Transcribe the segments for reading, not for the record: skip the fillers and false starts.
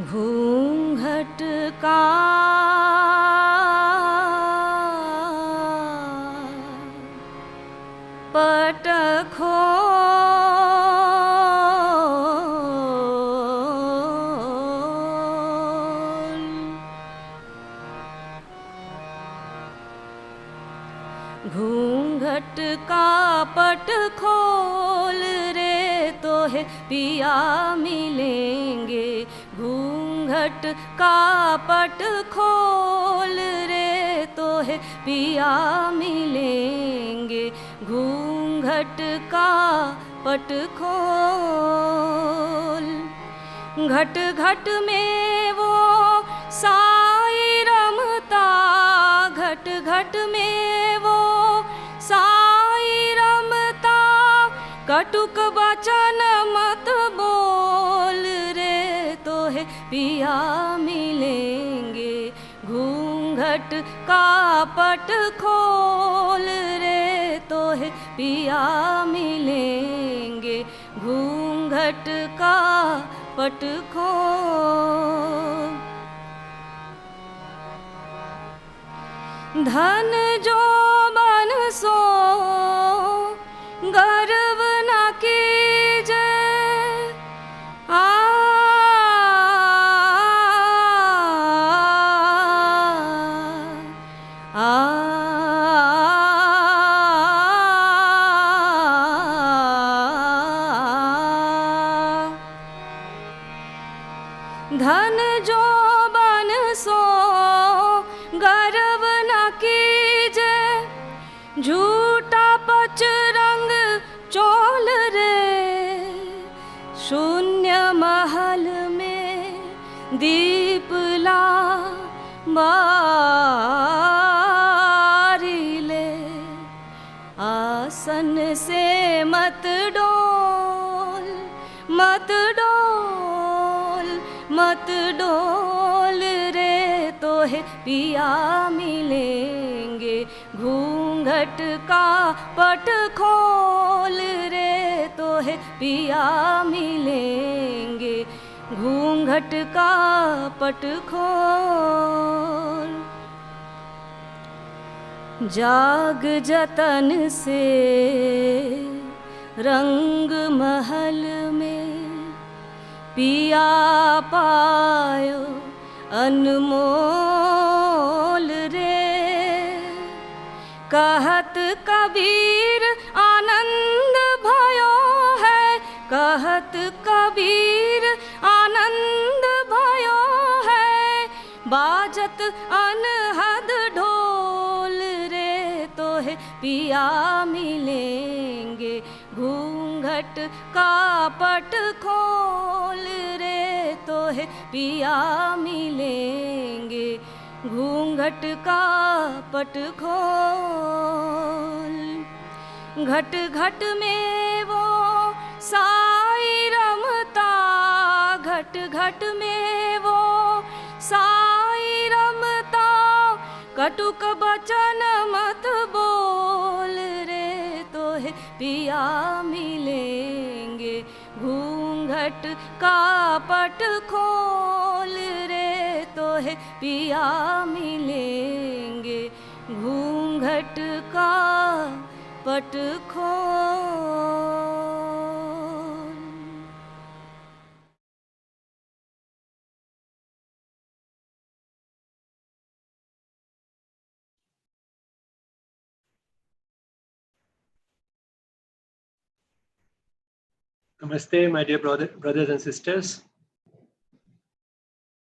घूंघट का पट खोल, घूंघट का पट खोल रे तो है पिया मिलेंगे। घूंघट का पट खोल रे तो है पिया मिलेंगे। घूंघट का पट खोल, घट घट में वो साई रमता, घट घट में वो साई रमता। कटुक वचन मत बोल रे तो है पिया मिलेंगे। घूंघट का पट खोल रे तो है पिया मिलेंगे। घूंघट का पट खोल, धन जो बन सो गर्व न कीजे। आ धन जो बन सो गर्व न कीजे। झूठा पचरंग चोल रे शून्य महल में दीप ला बारी ले। आसन से मत डोल, मत डोल, मत डोल रे तो है पिया मिलेंगे। घूंघट का पट खोल रे तो है पिया मिलेंगे। घूंघट का पट खोल, जाग जतन से रंग महल में पिया पायो अनमोल रे। कहत कबीर आनंद भयो है, कहत कबीर आनंद भयो है। बाजत अनहद ढोल रे तो है पिया मिलेंगे। घूंघट का पट खोल रे तो है पिया मिलेंगे। घूंघट का पट खोल, घट घट में वो साई रमता, घट घट में वो साई रमता। कटुक वचन मत बोल रे तो है पिया मिलेंगे। घूंघट का पट खोल रे तो है पिया मिलेंगे। घूंघट का पट खोल। Namaste, my dear brothers and sisters.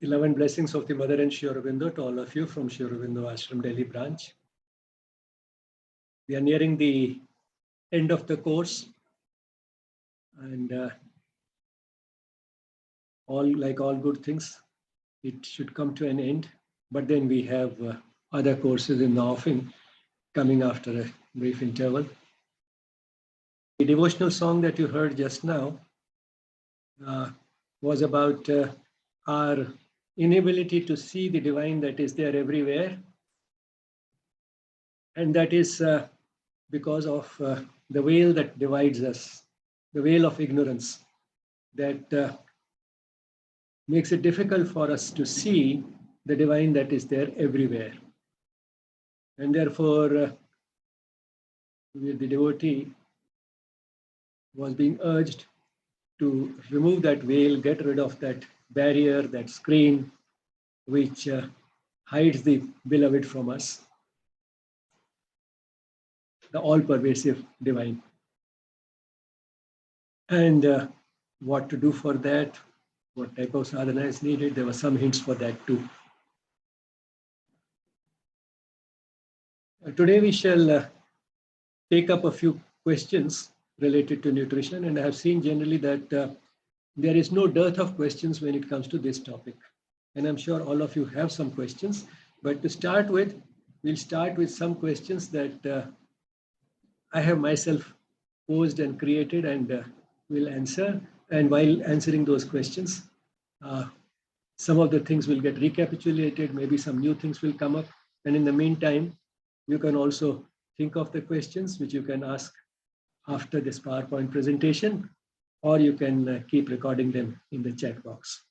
The love and blessings of the Mother and Sri Aurobindo to all of you from Sri Aurobindo Ashram Delhi branch. We are nearing the end of the course, and like all good things, it should come to an end. But then we have other courses in the offing coming after a brief interval. The devotional song that you heard just now was about our inability to see the divine that is there everywhere. And that is because of the veil that divides us, the veil of ignorance that makes it difficult for us to see the divine that is there everywhere. And therefore, the devotee was being urged to remove that veil, get rid of that barrier, that screen, which hides the beloved from us, the all-pervasive divine. And what to do for that, what type of sadhana is needed, there were some hints for that too. Today we shall take up a few questions related to nutrition, and I have seen generally that there is no dearth of questions when it comes to this topic. And I'm sure all of you have some questions, but to start with, we'll start with some questions that I have myself posed and created and will answer. And while answering those questions, some of the things will get recapitulated, maybe some new things will come up. And in the meantime, you can also think of the questions which you can ask after this PowerPoint presentation, or you can keep recording them in the chat box.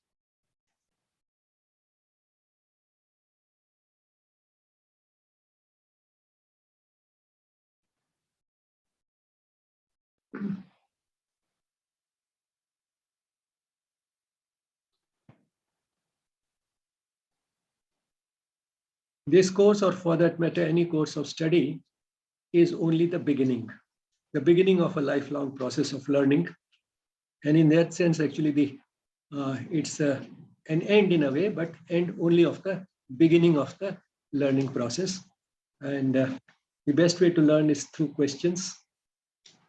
This course, or for that matter, any course of study, is only the beginning of a lifelong process of learning. And in that sense, actually, it's an end in a way, but end only of the beginning of the learning process. And the best way to learn is through questions.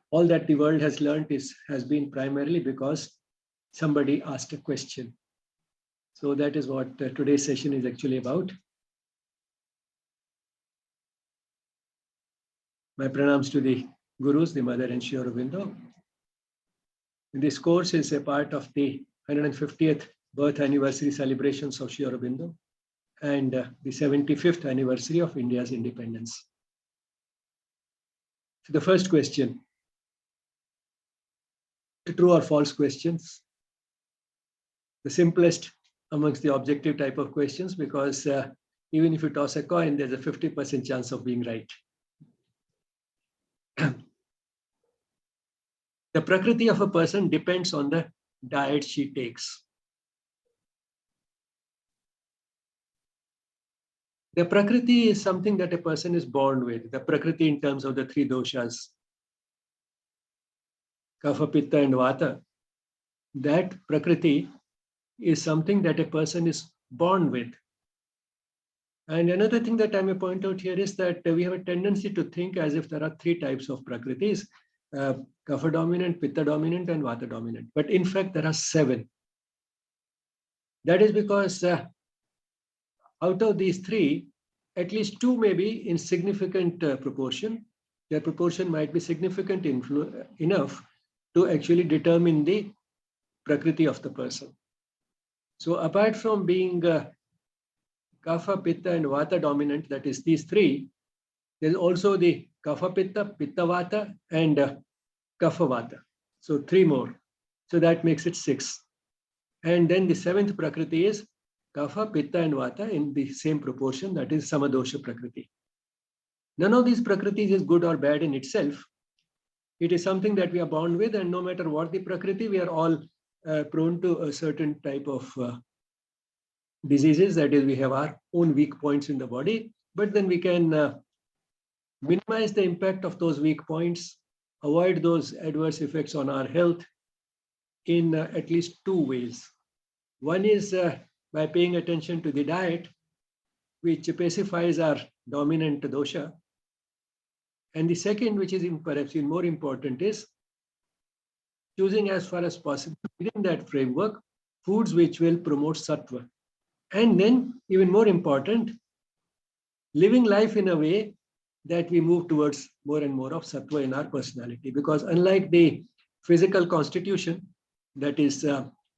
All that the world has learned has been primarily because somebody asked a question. So that is what today's session is actually about. My pranams to the Gurus, the Mother and Sri Aurobindo. This course is a part of the 150th birth anniversary celebrations of Sri Aurobindo and the 75th anniversary of India's independence. So the first question, true or false questions, the simplest amongst the objective type of questions, because even if you toss a coin, there's a 50% chance of being right. The prakriti of a person depends on the diet she takes. The prakriti is something that a person is born with. The prakriti in terms of the three doshas, kapha, pitta, and vata. That prakriti is something that a person is born with. And another thing that I may point out here is that we have a tendency to think as if there are three types of prakritis, kapha dominant, pitta dominant, and vata dominant. But in fact, there are 7. That is because out of these 3, at least 2 may be in significant proportion. Their proportion might be significant enough to actually determine the prakriti of the person. So apart from being kapha, pitta, and vata dominant, that is these 3, there's also the kapha, pitta, pitta, vata, and kapha, vata. So 3 more. So that makes it 6. And then the 7th prakriti is kapha, pitta, and vata in the same proportion, that is samadosha prakriti. None of these prakritis is good or bad in itself. It is something that we are born with, and no matter what the prakriti, we are all prone to a certain type of diseases. That is, we have our own weak points in the body, but then we can minimize the impact of those weak points, avoid those adverse effects on our health in at least 2 ways. One is by paying attention to the diet, which pacifies our dominant dosha. And the second, which is perhaps even more important, is choosing as far as possible within that framework foods which will promote sattva. And then, even more important, living life in a way that we move towards more and more of sattva in our personality. Because unlike the physical constitution, that is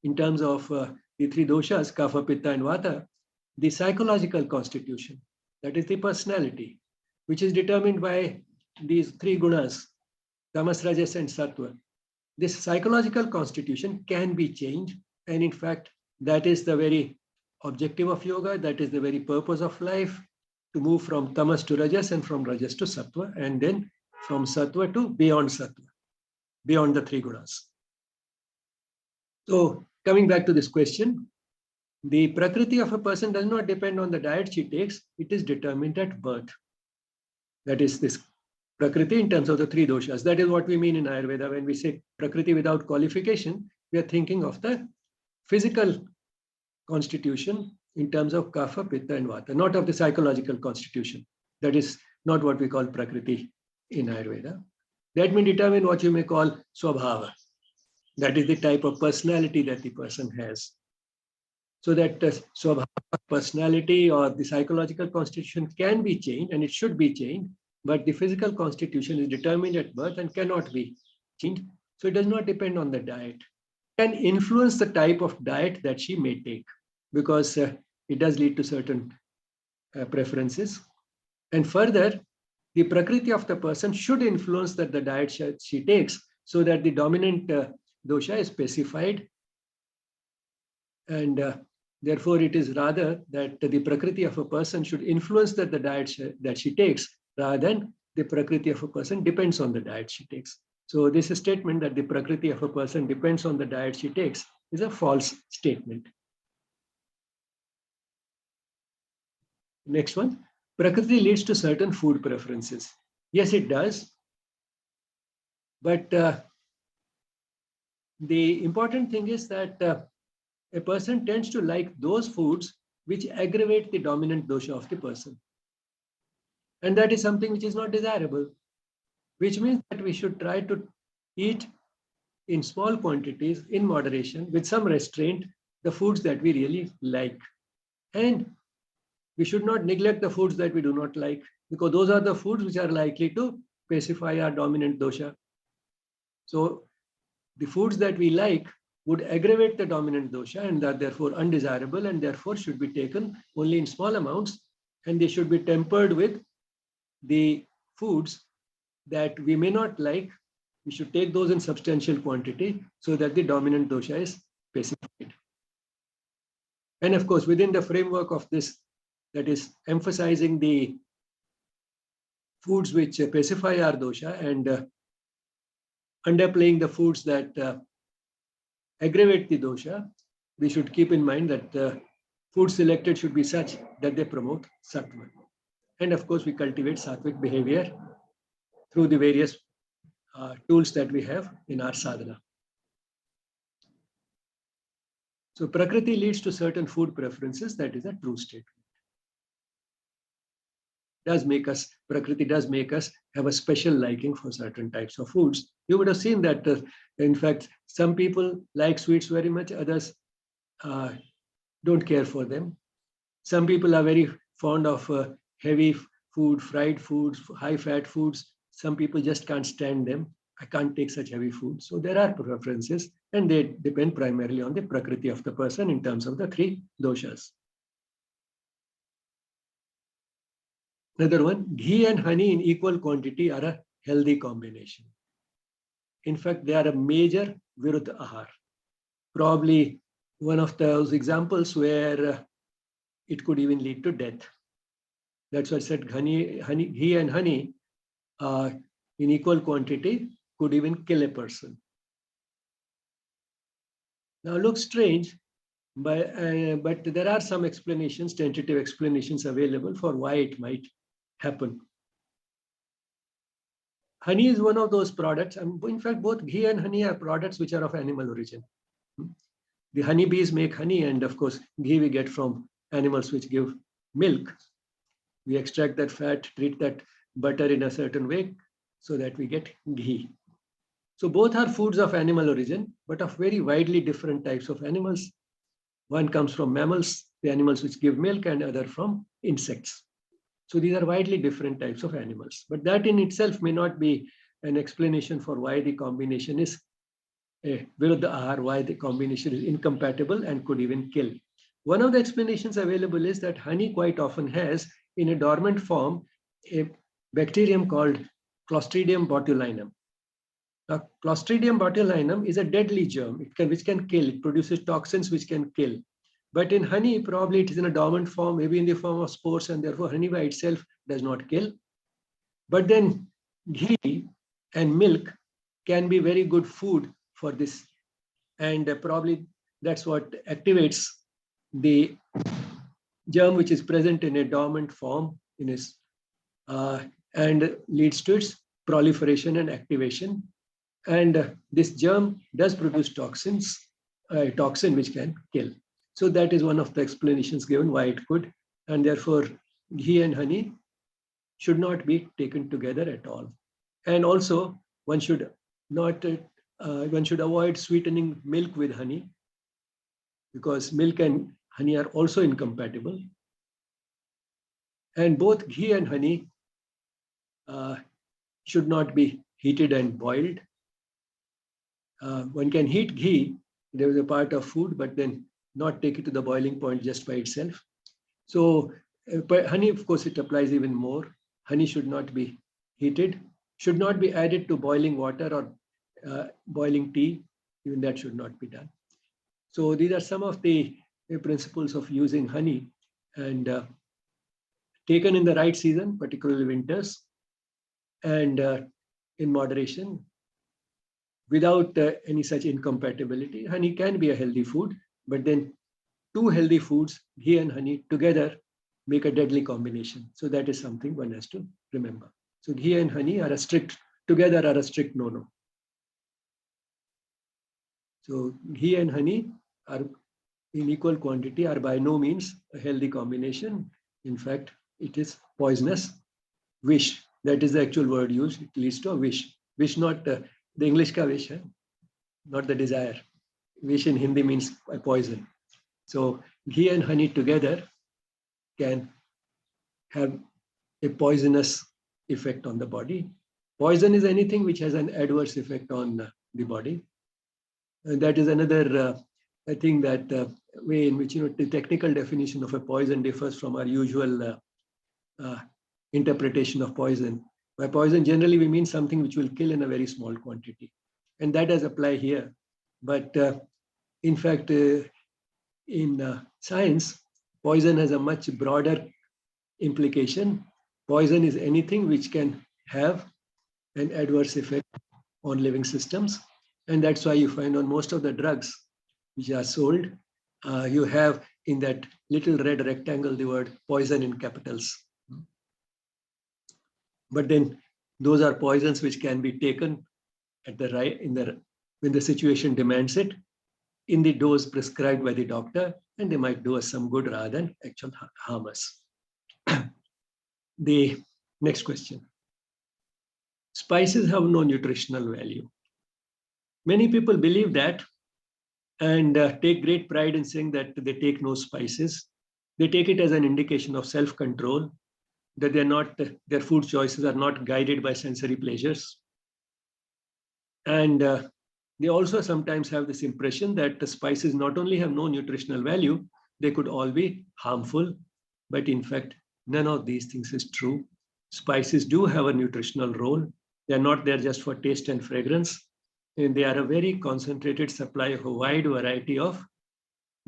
in terms of the 3 doshas, kapha, pitta, and vata, the psychological constitution, that is the personality, which is determined by these 3 gunas, tamas, rajas, and sattva. This psychological constitution can be changed, and in fact, That is the very objective of yoga. That is the very purpose of life, to move from tamas to rajas and from rajas to sattva, and then from sattva to beyond sattva, beyond the three gunas. So coming back to this question, the prakriti of a person does not depend on the diet she takes. It is determined at birth. That is this prakriti in terms of the three doshas. That is what we mean in Ayurveda. When we say prakriti without qualification, we are thinking of the physical constitution in terms of kapha, pitta, and vata, not of the psychological constitution. That is not what we call prakriti in Ayurveda. That may determine what you may call swabhava. That is the type of personality that the person has. So that swabhava, personality, or the psychological constitution can be changed, and it should be changed, but the physical constitution is determined at birth and cannot be changed. So it does not depend on the diet. It can influence the type of diet that she may take, because it does lead to certain preferences. And further, the prakriti of the person should influence that the diet she takes, so that the dominant dosha is specified, and therefore it is rather that the prakriti of a person should influence that the diet that she takes, rather than the prakriti of a person depends on the diet she takes. So this statement that the prakriti of a person depends on the diet she takes is a false statement. Next one, prakriti leads to certain food preferences. Yes, it does. But the important thing is that a person tends to like those foods which aggravate the dominant dosha of the person. And that is something which is not desirable, which means that we should try to eat in small quantities, in moderation, with some restraint, the foods that we really like. And we should not neglect the foods that we do not like, because those are the foods which are likely to pacify our dominant dosha. So the foods that we like would aggravate the dominant dosha and are therefore undesirable, and therefore should be taken only in small amounts, and they should be tempered with the foods that we may not like. We should take those in substantial quantity so that the dominant dosha is pacified. And of course, within the framework of this, that is emphasizing the foods which pacify our dosha and underplaying the foods that aggravate the dosha, we should keep in mind that food selected should be such that they promote sattva. And of course, we cultivate sattvic behavior through the various tools that we have in our sadhana. So prakriti leads to certain food preferences. That is a true statement. Prakriti does make us have a special liking for certain types of foods. You would have seen that, in fact, some people like sweets very much, others don't care for them. Some people are very fond of heavy food, fried foods, high-fat foods. Some people just can't stand them. I can't take such heavy food. So there are preferences, and they depend primarily on the prakriti of the person in terms of the three doshas. Another one, ghee and honey in equal quantity are a healthy combination. In fact, they are a major viruddha ahar. Probably one of those examples where it could even lead to death. That's why I said ghee and honey in equal quantity could even kill a person. Now, it looks strange, but there are some explanations, tentative explanations available for why it might happen. Honey is one of those products. In fact, both ghee and honey are products which are of animal origin. The honeybees make honey, and of course, ghee we get from animals which give milk. We extract that fat, treat that butter in a certain way so that we get ghee. So both are foods of animal origin, but of very widely different types of animals. One comes from mammals, the animals which give milk, and other from insects. So these are widely different types of animals. But that in itself may not be an explanation for why the combination is viruddha ahar, why the combination is incompatible and could even kill. One of the explanations available is that honey quite often has, in a dormant form, a bacterium called Clostridium botulinum. Now, Clostridium botulinum is a deadly germ, which can kill. It produces toxins which can kill. But in honey, probably it is in a dormant form, maybe in the form of spores, and therefore honey by itself does not kill. But then ghee and milk can be very good food for this. And probably that's what activates the germ which is present in a dormant form in his and leads to its proliferation and activation. And this germ does produce toxins, a toxin which can kill. So that is one of the explanations given why it could. And therefore, ghee and honey should not be taken together at all. And also, one should not one should avoid sweetening milk with honey, because milk and honey are also incompatible. And both ghee and honey should not be heated and boiled. One can heat ghee, there is a part of food, but then not take it to the boiling point just by itself. So, but honey, of course, it applies even more. Honey should not be heated, should not be added to boiling water or boiling tea. Even that should not be done. So these are some of the principles of using honey, and taken in the right season, particularly winters, and in moderation, without any such incompatibility. Honey can be a healthy food, but then two healthy foods, ghee and honey, together make a deadly combination. So that is something one has to remember. So ghee and honey are a strict no-no. So ghee and honey are in equal quantity, are by no means a healthy combination. In fact, it is poisonous. Wish, that is the actual word used. It leads to a wish. Wish, not the English ka wish, not the desire. Wish in Hindi means a poison. So ghee and honey together can have a poisonous effect on the body. Poison is anything which has an adverse effect on the body. And that is another, I think, that way in which the technical definition of a poison differs from our usual interpretation of poison. By poison, generally we mean something which will kill in a very small quantity. And that does apply here. But in fact, in science, poison has a much broader implication. Poison is anything which can have an adverse effect on living systems. And that's why you find on most of the drugs which are sold, you have in that little red rectangle the word poison in capitals. But then those are poisons which can be taken at the right when the situation demands it, in the dose prescribed by the doctor, and they might do us some good rather than actually harm us. The next question. Spices have no nutritional value. Many people believe that and take great pride in saying that they take no spices. They take it as an indication of self-control, that their food choices are not guided by sensory pleasures. And they also sometimes have this impression that the spices not only have no nutritional value, they could all be harmful. But in fact, none of these things is true. Spices do have a nutritional role. They're not there just for taste and fragrance. And they are a very concentrated supply of a wide variety of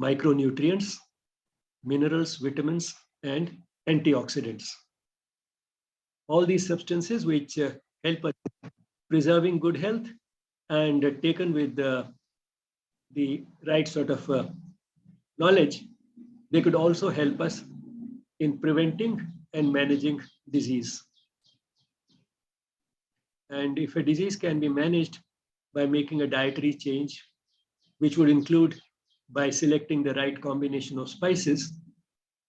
micronutrients, minerals, vitamins, and antioxidants. All these substances which help us preserving good health, and taken with the right sort of knowledge, they could also help us in preventing and managing disease. And if a disease can be managed by making a dietary change, which would include by selecting the right combination of spices,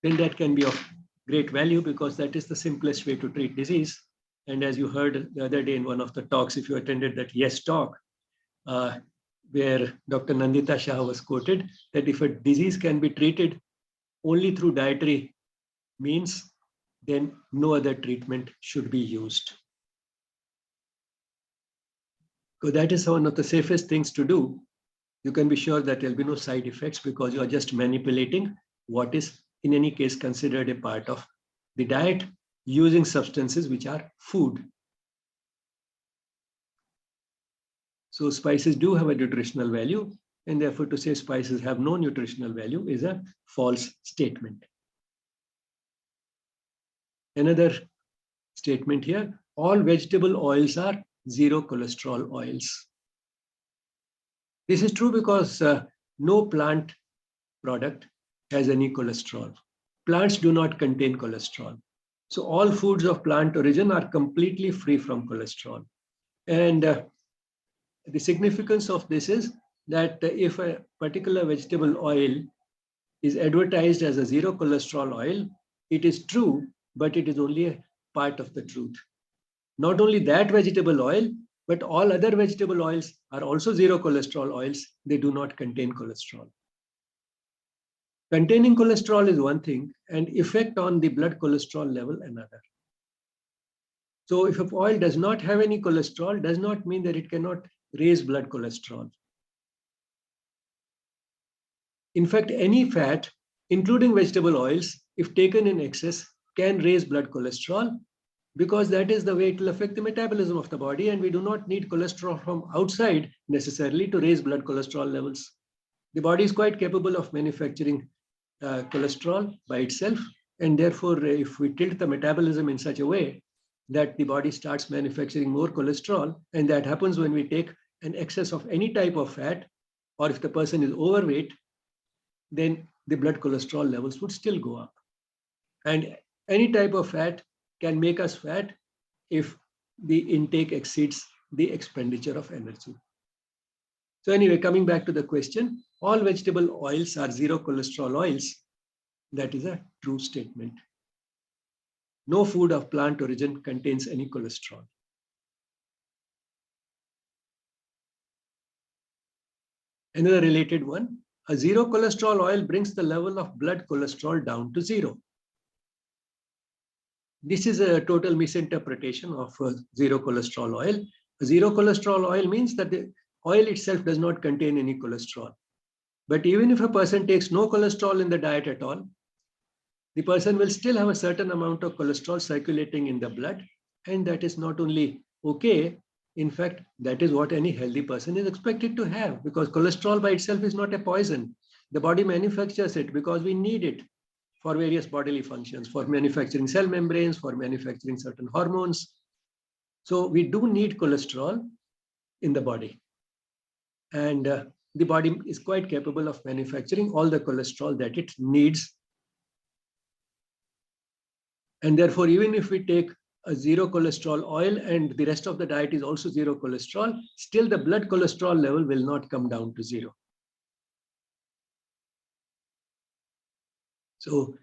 then that can be of great value, because that is the simplest way to treat disease. And as you heard the other day in one of the talks, if you attended that Yes talk, where Dr. Nandita Shah was quoted, that if a disease can be treated only through dietary means, then no other treatment should be used. So that is one of the safest things to do. You can be sure that there will be no side effects, because you are just manipulating what is in any case considered a part of the diet, using substances which are food. So spices do have a nutritional value, and therefore to say spices have no nutritional value is a false statement. Another statement here, all vegetable oils are zero cholesterol oils. This is true because no plant product has any cholesterol. Plants do not contain cholesterol. So all foods of plant origin are completely free from cholesterol. And the significance of this is that if a particular vegetable oil is advertised as a zero cholesterol oil, it is true, but it is only a part of the truth. Not only that vegetable oil, but all other vegetable oils are also zero cholesterol oils. They do not contain cholesterol. Containing cholesterol is one thing, and effect on the blood cholesterol level another. So if an oil does not have any cholesterol, does not mean that it cannot raise blood cholesterol. In fact, any fat, including vegetable oils, if taken in excess, can raise blood cholesterol, because that is the way it will affect the metabolism of the body, and we do not need cholesterol from outside necessarily to raise blood cholesterol levels. The body is quite capable of manufacturing cholesterol by itself, and therefore if we tilt the metabolism in such a way that the body starts manufacturing more cholesterol, and that happens when we take an excess of any type of fat, or if the person is overweight, then the blood cholesterol levels would still go up. And any type of fat can make us fat if the intake exceeds the expenditure of energy. So anyway, coming back to the question, all vegetable oils are zero cholesterol oils. That is a true statement. No food of plant origin contains any cholesterol. Another related one, a zero cholesterol oil brings the level of blood cholesterol down to zero. This is a total misinterpretation of zero cholesterol oil. A zero cholesterol oil means that the oil itself does not contain any cholesterol. But even if a person takes no cholesterol in the diet at all, the person will still have a certain amount of cholesterol circulating in the blood. And that is not only okay, in fact, that is what any healthy person is expected to have, because cholesterol by itself is not a poison. The body manufactures it because we need it for various bodily functions, for manufacturing cell membranes, for manufacturing certain hormones. So we do need cholesterol in the body. And the body is quite capable of manufacturing all the cholesterol that it needs. And therefore, even if we take a zero cholesterol oil and the rest of the diet is also zero cholesterol, still the blood cholesterol level will not come down to zero. So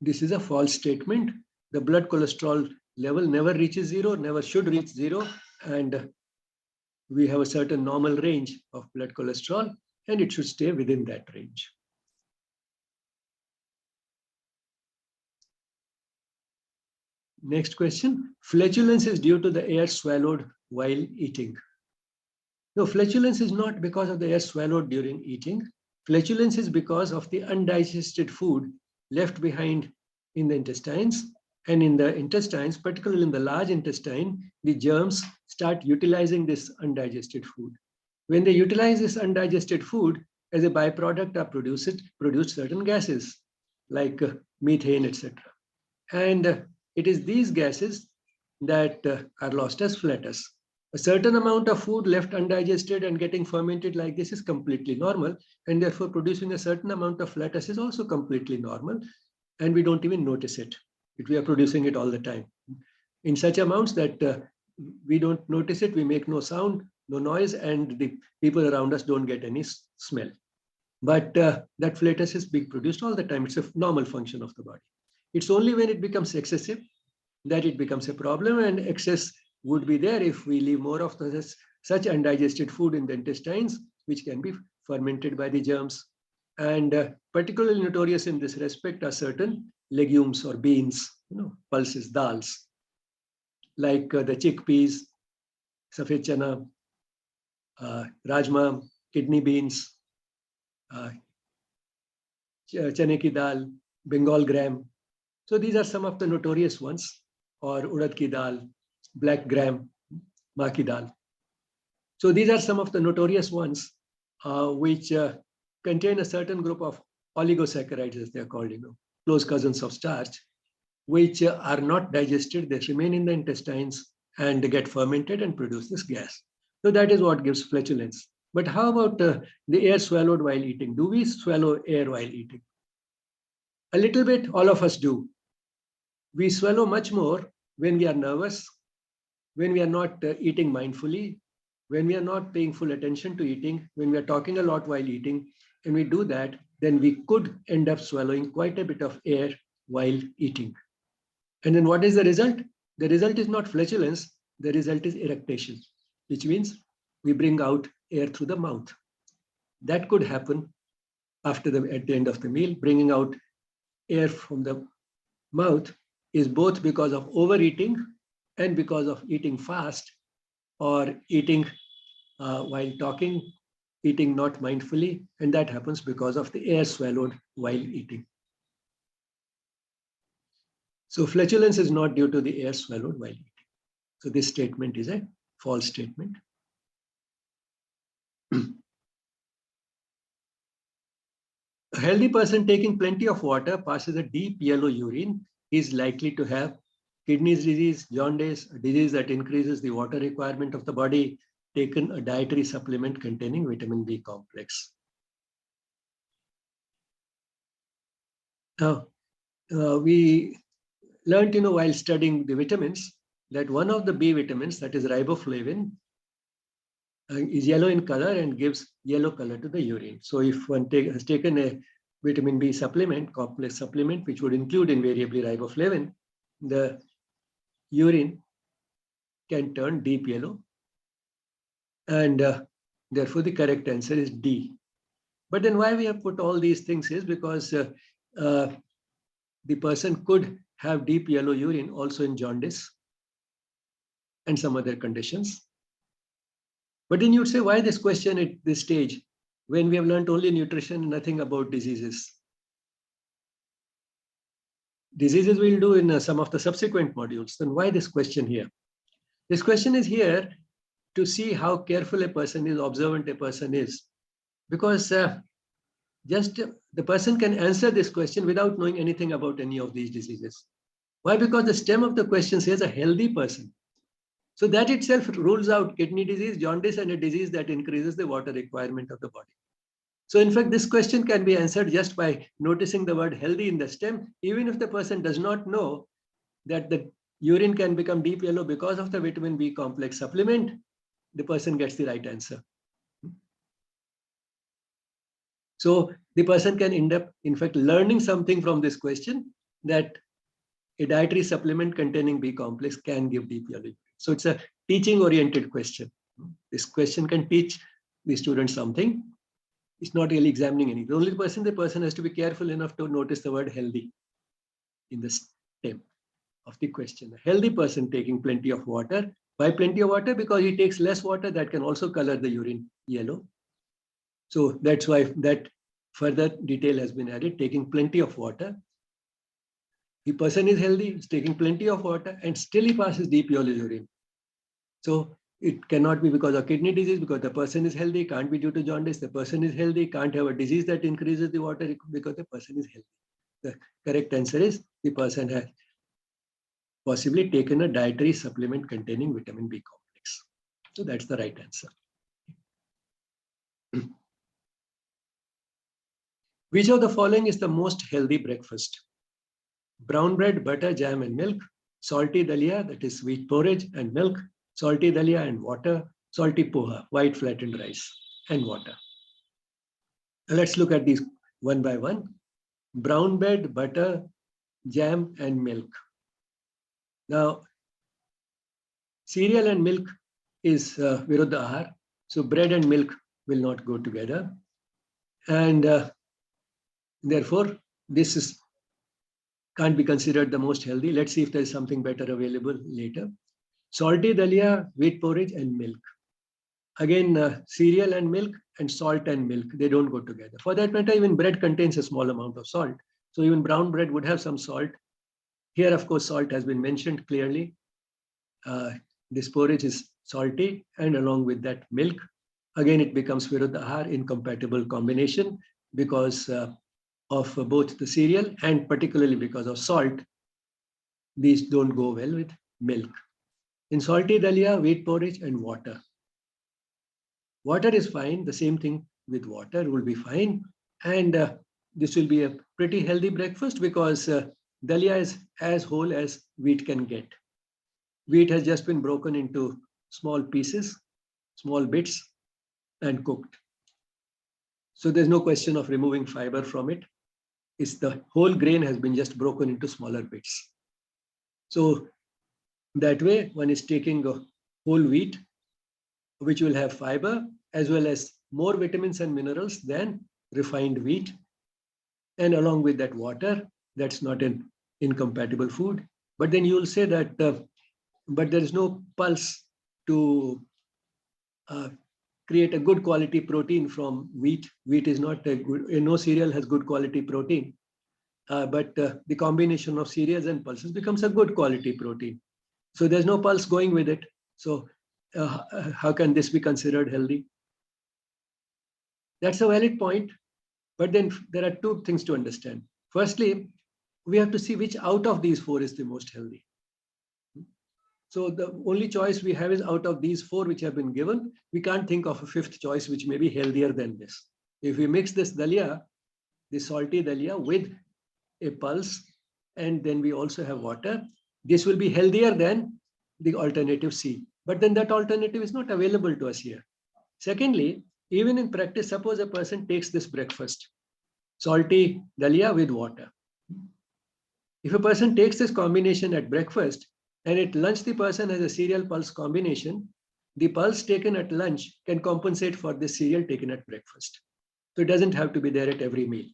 this is a false statement. The blood cholesterol level never reaches zero, never should reach zero. And we have a certain normal range of blood cholesterol, and it should stay within that range. Next question. Flatulence is due to the air swallowed while eating. No, flatulence is not because of the air swallowed during eating. Flatulence is because of the undigested food left behind in the intestines. And in the intestines, particularly in the large intestine, the germs start utilizing this undigested food. When they utilize this undigested food, as a byproduct are produced certain gases like methane, etc. And it is these gases that are lost as flatus. A certain amount of food left undigested and getting fermented like this is completely normal, and therefore producing a certain amount of flatus is also completely normal, and we don't even notice it. We are producing it all the time in such amounts that we don't notice it, we make no sound, no noise, and the people around us don't get any smell. But that flatus is being produced all the time. It's a normal function of the body. It's only when it becomes excessive that it becomes a problem, and excess would be there if we leave more of such undigested food in the intestines, which can be fermented by the germs. And particularly notorious in this respect are certain legumes or beans, pulses, dals, like the chickpeas, safed chana, rajma, kidney beans, chane ki dal, Bengal gram. So these are some of the notorious ones, or urad ki dal, black gram, maa ki dal. So these are some of the notorious ones which contain a certain group of oligosaccharides, as they are called, close cousins of starch, which are not digested. They remain in the intestines and they get fermented and produce this gas. So that is what gives flatulence. But how about the air swallowed while eating? Do we swallow air while eating? A little bit, all of us do. We swallow much more when we are nervous, when we are not eating mindfully, when we are not paying full attention to eating, when we are talking a lot while eating, and we do that, then we could end up swallowing quite a bit of air while eating. And then what is the result? The result is not flatulence, the result is eructation, which means we bring out air through the mouth. That could happen at the end of the meal. Bringing out air from the mouth is both because of overeating and because of eating fast or eating while talking, eating not mindfully, and that happens because of the air swallowed while eating. So flatulence is not due to the air swallowed while eating. So this statement is a false statement. A healthy person taking plenty of water passes a deep yellow urine is likely to have kidney disease, jaundice, a disease that increases the water requirement of the body, taken a dietary supplement containing vitamin B complex. Now, we learned, while studying the vitamins, that one of the B vitamins, that is riboflavin, is yellow in color and gives yellow color to the urine. So if one has taken a vitamin B supplement, complex supplement, which would include invariably riboflavin, the urine can turn deep yellow. And therefore, the correct answer is D. But then why we have put all these things is because the person could have deep yellow urine also in jaundice and some other conditions. But then you'd say, why this question at this stage when we have learned only nutrition, nothing about diseases? Diseases we'll do in some of the subsequent modules. Then why this question here? This question is here to see how careful a person is, observant a person is. Because just the person can answer this question without knowing anything about any of these diseases. Why? Because the stem of the question says a healthy person. So that itself rules out kidney disease, jaundice, and a disease that increases the water requirement of the body. So in fact, this question can be answered just by noticing the word healthy in the stem, even if the person does not know that the urine can become deep yellow because of the vitamin B complex supplement, the person gets the right answer. So the person can end up, in fact, learning something from this question, that a dietary supplement containing B complex can give deep yellow. So it's a teaching-oriented question. This question can teach the student something. It's not really examining anything. The only the person has to be careful enough to notice the word healthy in the stem of the question. A healthy person taking plenty of water. Why plenty of water? Because he takes less water that can also color the urine yellow. So that's why that further detail has been added, taking plenty of water. The person is healthy, is taking plenty of water, and still he passes deep yellow urine. So it cannot be because of kidney disease, because the person is healthy, can't be due to jaundice, the person is healthy, can't have a disease that increases the water because the person is healthy. The correct answer is the person has possibly taken a dietary supplement containing vitamin B complex. So that's the right answer. Which of the following is the most healthy breakfast? Brown bread, butter, jam, and milk, salty dalia, that is wheat porridge and milk, salty dalia and water, salty poha, white flattened rice and water. Now let's look at these one by one. Brown bread, butter, jam, and milk. Now, cereal and milk is viruddha ahar, so bread and milk will not go together. And therefore, this can't be considered the most healthy. Let's see if there is something better available later. Salty dalia, wheat porridge, and milk. Again, cereal and milk and salt and milk, they don't go together. For that matter, even bread contains a small amount of salt. So even brown bread would have some salt. Here, of course, salt has been mentioned clearly. This porridge is salty, and along with that milk. Again, it becomes Viruddha incompatible combination because of both the cereal and particularly because of salt. These don't go well with milk. In salty dalia, wheat porridge and water. Water is fine. The same thing with water will be fine. And this will be a pretty healthy breakfast because dalia is as whole as wheat can get. Wheat has just been broken into small pieces, small bits, and cooked. So there's no question of removing fiber from it. It's the whole grain has been just broken into smaller bits. So that way, one is taking a whole wheat, which will have fiber as well as more vitamins and minerals than refined wheat. And along with that water, that's not an incompatible food. But then you'll say that, but there is no pulse to create a good quality protein from wheat. Wheat is not a good, no cereal has good quality protein. But the combination of cereals and pulses becomes a good quality protein. So there's no pulse going with it. So how can this be considered healthy? That's a valid point. But then there are two things to understand. Firstly, we have to see which out of these four is the most healthy. So the only choice we have is out of these four which have been given. We can't think of a fifth choice which may be healthier than this. If we mix this dalia, the salty dalia with a pulse, and then we also have water, this will be healthier than the alternative C. But then that alternative is not available to us here. Secondly, even in practice, suppose a person takes this breakfast, salty dalia with water. If a person takes this combination at breakfast and at lunch the person has a cereal pulse combination, the pulse taken at lunch can compensate for the cereal taken at breakfast. So it doesn't have to be there at every meal.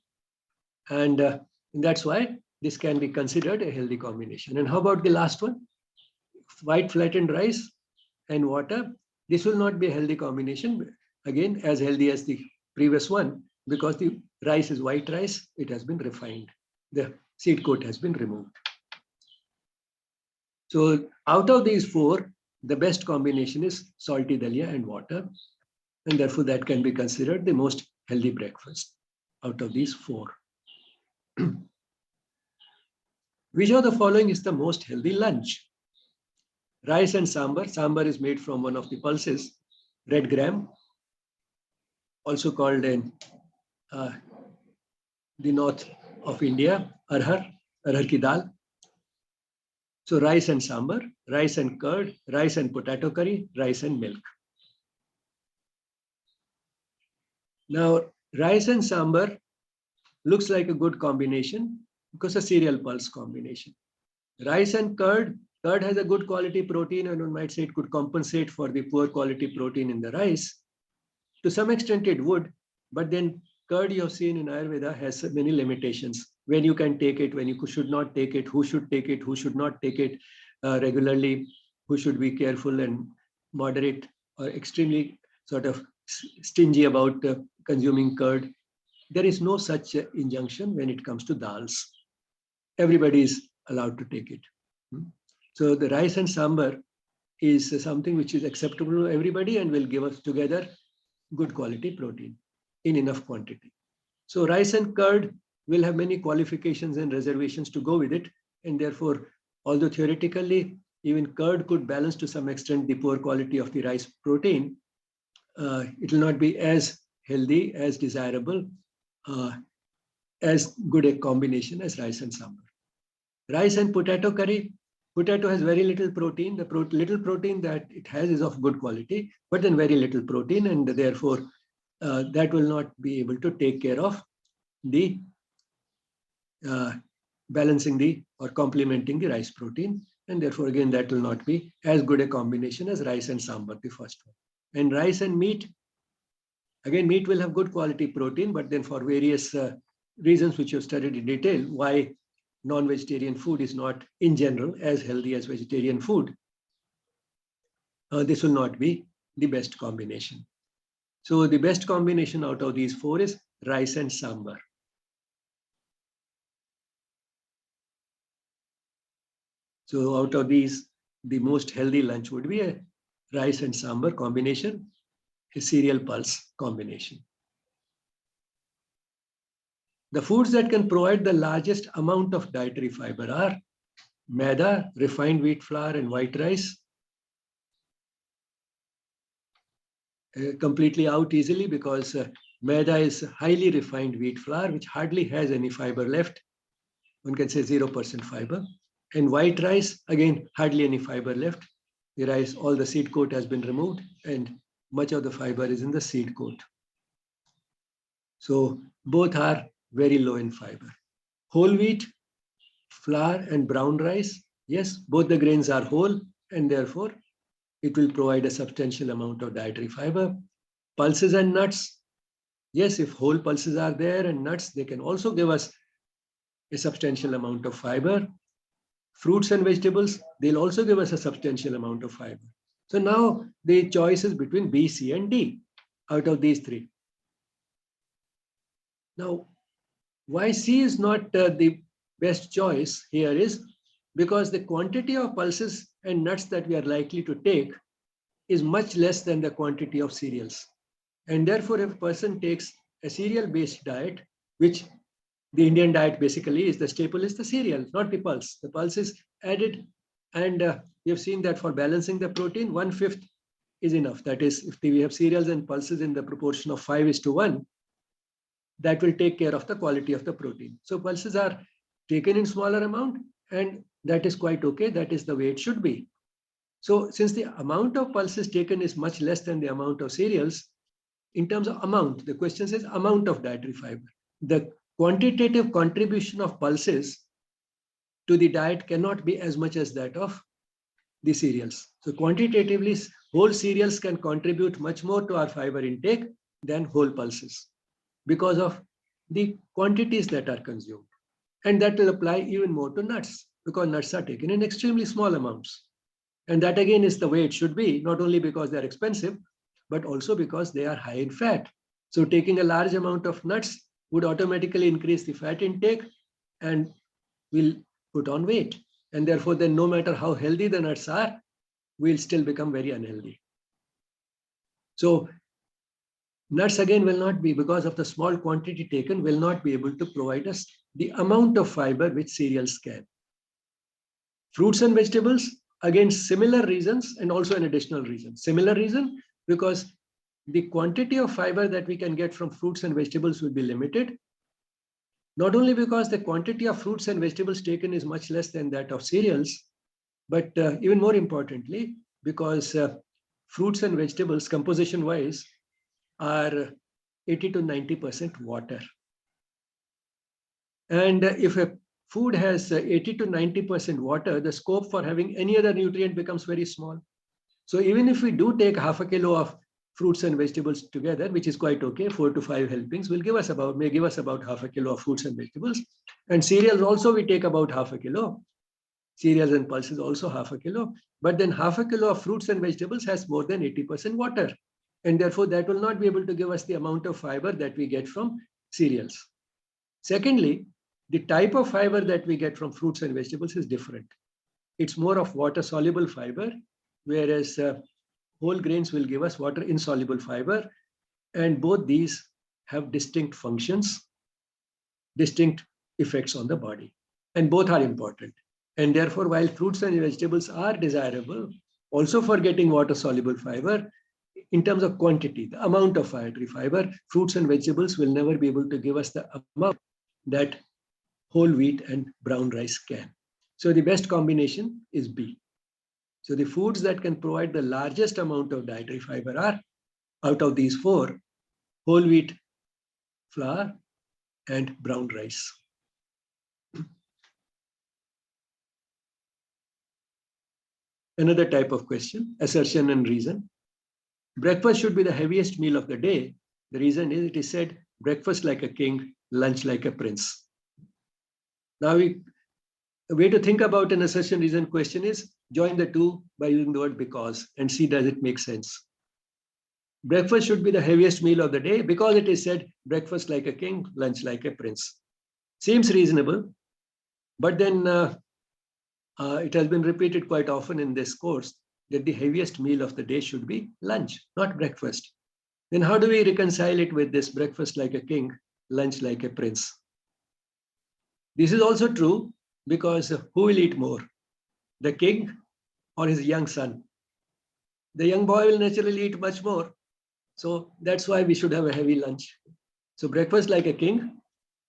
And that's why this can be considered a healthy combination. And how about the last one? White flattened rice and water. This will not be a healthy combination. Again, as healthy as the previous one, because the rice is white rice, it has been refined. The seed coat has been removed. So out of these four, the best combination is salty dalia and water. And therefore, that can be considered the most healthy breakfast out of these four. Which of the following is the most healthy lunch? Rice and sambar. Sambar is made from one of the pulses, red gram, also called in the north of India, arhar ki dal. So rice and sambar, rice and curd, rice and potato curry, rice and milk. Now, rice and sambar looks like a good combination because a cereal pulse combination. Rice and curd has a good quality protein, and one might say it could compensate for the poor quality protein in the rice. To some extent it would, but then curd you have seen in Ayurveda has many limitations. When you can take it, when you should not take it, who should take it, who should not take it regularly, who should be careful and moderate or extremely sort of stingy about consuming curd. There is no such injunction when it comes to dals. Everybody is allowed to take it. So the rice and sambar is something which is acceptable to everybody and will give us together good quality protein in enough quantity. So rice and curd will have many qualifications and reservations to go with it. And therefore, although theoretically, even curd could balance to some extent the poor quality of the rice protein, it will not be as healthy, as desirable, as good a combination as rice and sambar. Rice and potato curry. Potato has very little protein. The little protein that it has is of good quality, but then very little protein, and therefore that will not be able to take care of the balancing the or complementing the rice protein, and therefore again that will not be as good a combination as rice and sambar, the first one. And rice and meat, again meat will have good quality protein, but then for various reasons which you've studied in detail, why non-vegetarian food is not in general as healthy as vegetarian food, this will not be the best combination. So the best combination out of these four is rice and sambar. So out of these the most healthy lunch would be a rice and sambar combination, a cereal pulse combination. The foods that can provide the largest amount of dietary fiber are maida, refined wheat flour, and white rice. Completely out easily because maida is highly refined wheat flour, which hardly has any fiber left. One can say 0% fiber. And white rice, again, hardly any fiber left. The rice, all the seed coat has been removed, and much of the fiber is in the seed coat. So both are very low in fiber. Whole wheat, flour, and brown rice, yes, both the grains are whole, and therefore it will provide a substantial amount of dietary fiber. Pulses and nuts, yes, if whole pulses are there and nuts, they can also give us a substantial amount of fiber. Fruits and vegetables, they'll also give us a substantial amount of fiber. So now the choice is between B, C, and D out of these three. Now, why C is not the best choice here is because the quantity of pulses and nuts that we are likely to take is much less than the quantity of cereals. And therefore, if a person takes a cereal-based diet, which the Indian diet basically is, the staple is the cereal, not the pulse. The pulse is added, and we have seen that for balancing the protein, 1/5 is enough. That is, if we have cereals and pulses in the proportion of 5:1, that will take care of the quality of the protein. So pulses are taken in smaller amount, and that is quite okay. That is the way it should be. So since the amount of pulses taken is much less than the amount of cereals, in terms of amount, the question says amount of dietary fiber. The quantitative contribution of pulses to the diet cannot be as much as that of the cereals. So quantitatively, whole cereals can contribute much more to our fiber intake than whole pulses because of the quantities that are consumed. And that will apply even more to nuts because nuts are taken in extremely small amounts. And that again is the way it should be, not only because they're expensive, but also because they are high in fat. So taking a large amount of nuts would automatically increase the fat intake and will put on weight. And therefore, then no matter how healthy the nuts are, we'll still become very unhealthy. So nuts again will not be, because of the small quantity taken, will not be able to provide us the amount of fiber which cereals can. Fruits and vegetables, again, similar reasons and also an additional reason. Similar reason because the quantity of fiber that we can get from fruits and vegetables will be limited. Not only because the quantity of fruits and vegetables taken is much less than that of cereals, but even more importantly, because fruits and vegetables, composition-wise, are 80 to 90% water. And if a food has 80 to 90% water, the scope for having any other nutrient becomes very small. So even if we do take half a kilo of fruits and vegetables together, which is quite okay, 4 to 5 helpings may give us about half a kilo of fruits and vegetables. And cereals also we take about half a kilo. Cereals and pulses also half a kilo. But then half a kilo of fruits and vegetables has more than 80% water. And therefore, that will not be able to give us the amount of fiber that we get from cereals. Secondly, the type of fiber that we get from fruits and vegetables is different. It's more of water-soluble fiber, whereas whole grains will give us water-insoluble fiber. And both these have distinct functions, distinct effects on the body. And both are important. And therefore, while fruits and vegetables are desirable, also for getting water-soluble fiber, in terms of quantity, the amount of dietary fiber, fruits and vegetables will never be able to give us the amount that whole wheat and brown rice can. So the best combination is B. So the foods that can provide the largest amount of dietary fiber are, out of these four, whole wheat flour and brown rice. Another type of question, assertion and reason. Breakfast should be the heaviest meal of the day. The reason is it is said, breakfast like a king, lunch like a prince. Now, a way to think about an assertion reason question is join the two by using the word because and see does it make sense. Breakfast should be the heaviest meal of the day because it is said breakfast like a king, lunch like a prince. Seems reasonable, but then it has been repeated quite often in this course that the heaviest meal of the day should be lunch, not breakfast. Then how do we reconcile it with this breakfast like a king, lunch like a prince? This is also true because who will eat more, the king or his young son? The young boy will naturally eat much more. So that's why we should have a heavy lunch. So breakfast like a king,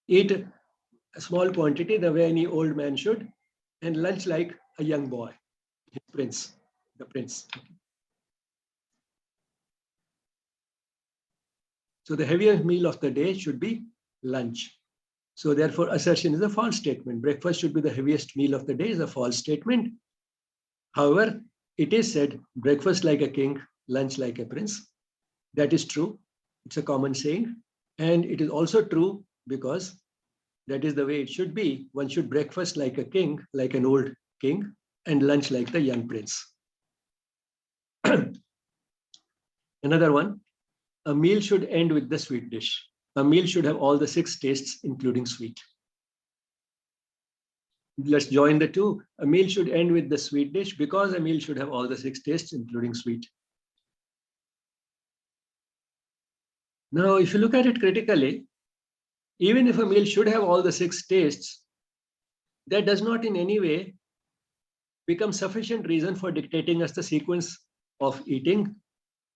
eat a small quantity the way any old man should, and lunch like a young boy, prince, the prince. So the heaviest meal of the day should be lunch. So therefore, assertion is a false statement. Breakfast should be the heaviest meal of the day is a false statement. However, it is said, breakfast like a king, lunch like a prince. That is true. It's a common saying. And it is also true because that is the way it should be. One should breakfast like a king, like an old king, and lunch like the young prince. Another one, a meal should end with the sweet dish. A meal should have all the 6 tastes, including sweet. Let's join the two. A meal should end with the sweet dish because a meal should have all the 6 tastes, including sweet. Now, if you look at it critically, even if a meal should have all the 6 tastes, that does not in any way become sufficient reason for dictating us the sequence of eating,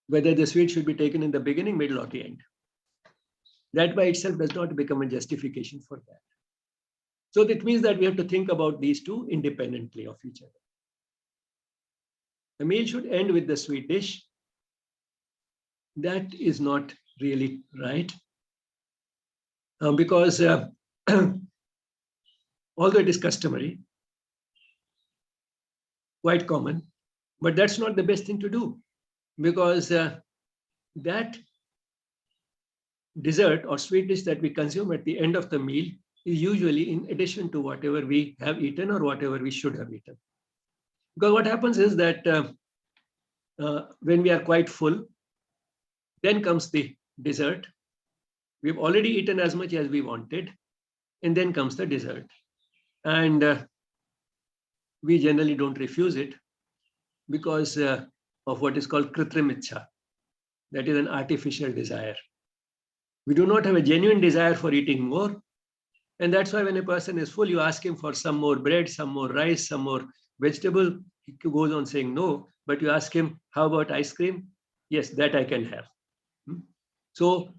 whether the sweet should be taken in the beginning, middle, or the end. That by itself does not become a justification for that. So that means that we have to think about these two independently of each other. A meal should end with the sweet dish. That is not really right. Because although it is customary, quite common, but that's not the best thing to do, because that dessert or sweet dish that we consume at the end of the meal is usually in addition to whatever we have eaten or whatever we should have eaten. Because what happens is that when we are quite full, then comes the dessert. We've already eaten as much as we wanted, and then comes the dessert. And we generally don't refuse it because of what is called kritrim ichha. That is an artificial desire. We do not have a genuine desire for eating more. And that's why when a person is full, you ask him for some more bread, some more rice, some more vegetable. He goes on saying no, but you ask him, how about ice cream? Yes, that I can have. So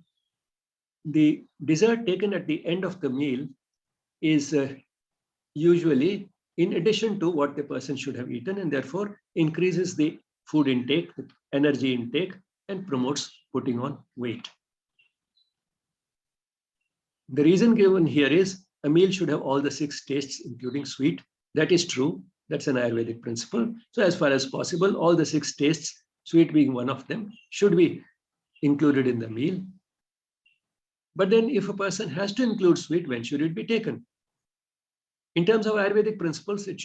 the dessert taken at the end of the meal is usually in addition to what the person should have eaten, and therefore increases the food intake, the energy intake, and promotes putting on weight. The reason given here is a meal should have all the 6 tastes, including sweet. That is true. That's an Ayurvedic principle. So as far as possible, all the 6 tastes, sweet being one of them, should be included in the meal. But then if a person has to include sweet, when should it be taken? In terms of Ayurvedic principles, it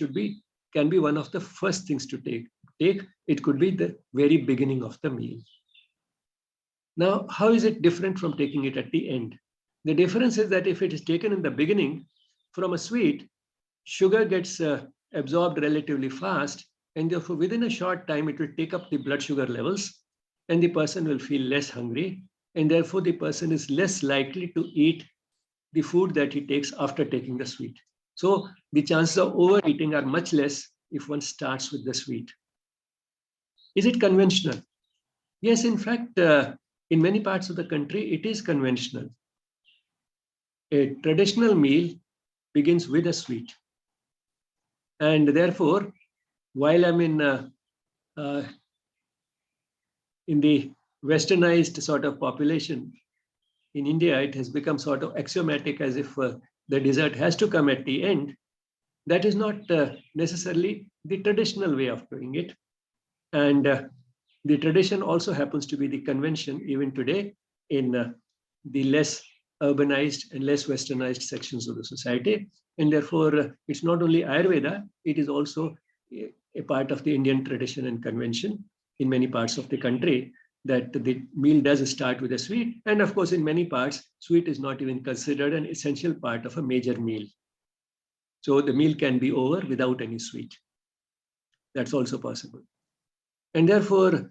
can be one of the first things to take. It could be the very beginning of the meal. Now, how is it different from taking it at the end? The difference is that if it is taken in the beginning from a sweet, sugar gets absorbed relatively fast, and therefore within a short time it will take up the blood sugar levels, and the person will feel less hungry, and therefore the person is less likely to eat the food that he takes after taking the sweet. So the chances of overeating are much less if one starts with the sweet. Is it conventional? Yes, in fact, in many parts of the country, it is conventional. A traditional meal begins with a sweet. And therefore, while I'm in the westernized sort of population, in India, it has become sort of axiomatic as if the dessert has to come at the end. That is not necessarily the traditional way of doing it. And the tradition also happens to be the convention even today in the less urbanized and less westernized sections of the society. And therefore, it's not only Ayurveda, it is also a part of the Indian tradition and convention in many parts of the country that the meal does start with a sweet. And of course, in many parts, sweet is not even considered an essential part of a major meal. So the meal can be over without any sweet. That's also possible. And therefore,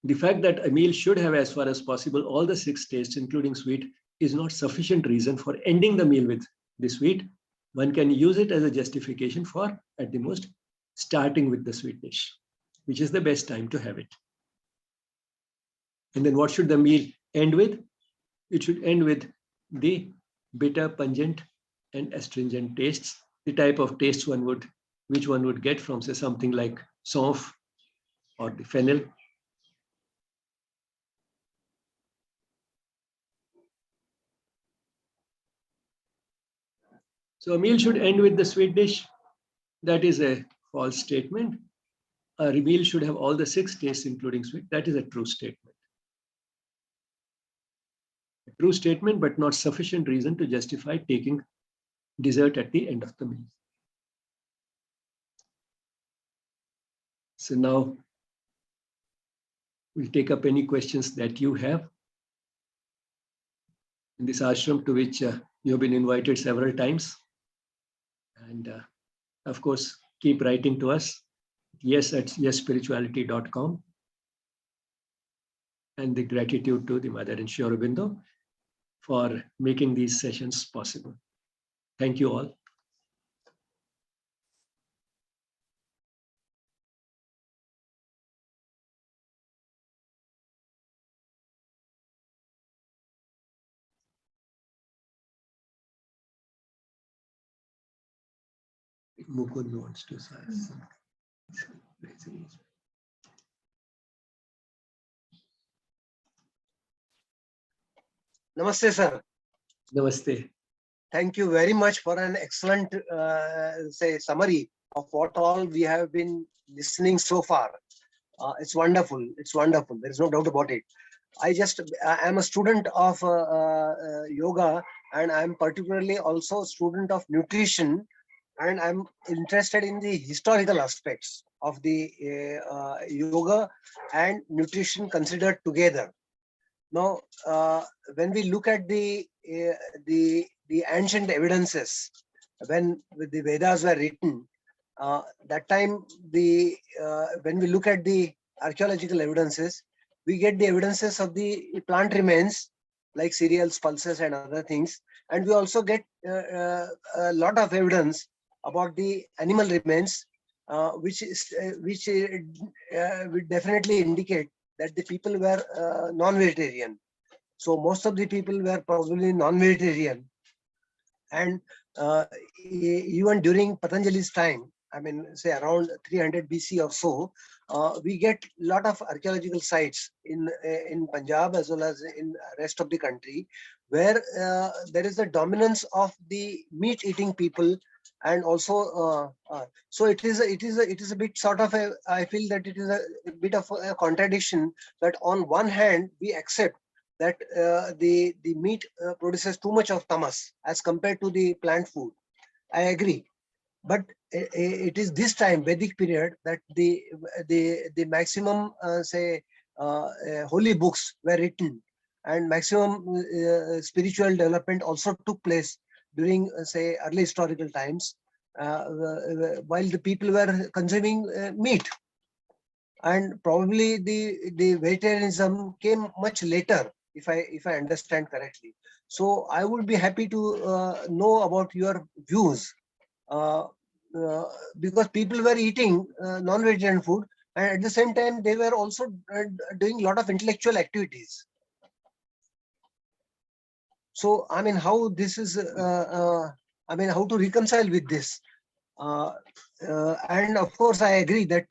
the fact that a meal should have, as far as possible, all the 6 tastes, including sweet, is not sufficient reason for ending the meal with the sweet. One can use it as a justification for, at the most, starting with the sweet dish, which is the best time to have it. And then what should the meal end with? It should end with the bitter, pungent, and astringent tastes, the type of tastes which one would get from, say, something like saunf or the fennel. So a meal should end with the sweet dish. That is a false statement. A meal should have all the 6 tastes, including sweet. That is a true statement. A true statement, but not sufficient reason to justify taking dessert at the end of the meal. So now we'll take up any questions that you have in this ashram, to which you have been invited several times. And of course, keep writing to us, yes@yesspirituality.com. And the gratitude to the Mother and Sri Aurobindo for making these sessions possible. Thank you all. Mukund wants to say something. Namaste, sir. Namaste. Thank you very much for an excellent summary of what all we have been listening so far. It's wonderful. It's wonderful. There is no doubt about it. I am a student of yoga, and I'm particularly also a student of nutrition, and I'm interested in the historical aspects of the yoga and nutrition considered together. Now, when we look at the ancient evidences, when the Vedas were written, that time when we look at the archaeological evidences, we get the evidences of the plant remains like cereals, pulses, and other things, and we also get a lot of evidence about the animal remains, which would definitely indicate that the people were non-vegetarian. So most of the people were probably non-vegetarian. And even during Patanjali's time, I mean, say around 300 BC or so, we get a lot of archaeological sites in Punjab as well as in rest of the country, where there is a dominance of the meat-eating people, and also so it is a bit sort of a, I feel that it is a bit of a contradiction, that on one hand we accept that the meat produces too much of tamas as compared to the plant food. I agree, but it is this time Vedic period that the maximum holy books were written, and maximum spiritual development also took place during say early historical times, while the people were consuming meat, and probably the vegetarianism came much later, if I understand correctly. So I would be happy to know about your views, because people were eating non-vegetarian food, and at the same time they were also doing a lot of intellectual activities. So I mean, how this is I mean, how to reconcile with this? And of course, I agree that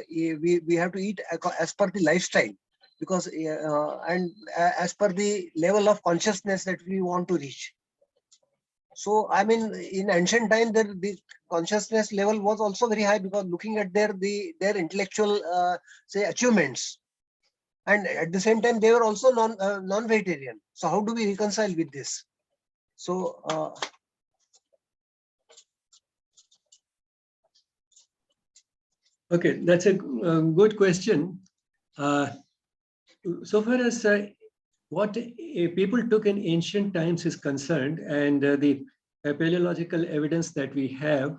we have to eat as per the lifestyle, because and as per the level of consciousness that we want to reach. So I mean, in ancient time, the consciousness level was also very high, because looking at their intellectual say achievements, and at the same time they were also non-vegetarian. So how do we reconcile with this? So okay, that's a good question. So far as what people took in ancient times is concerned, and the paleological evidence that we have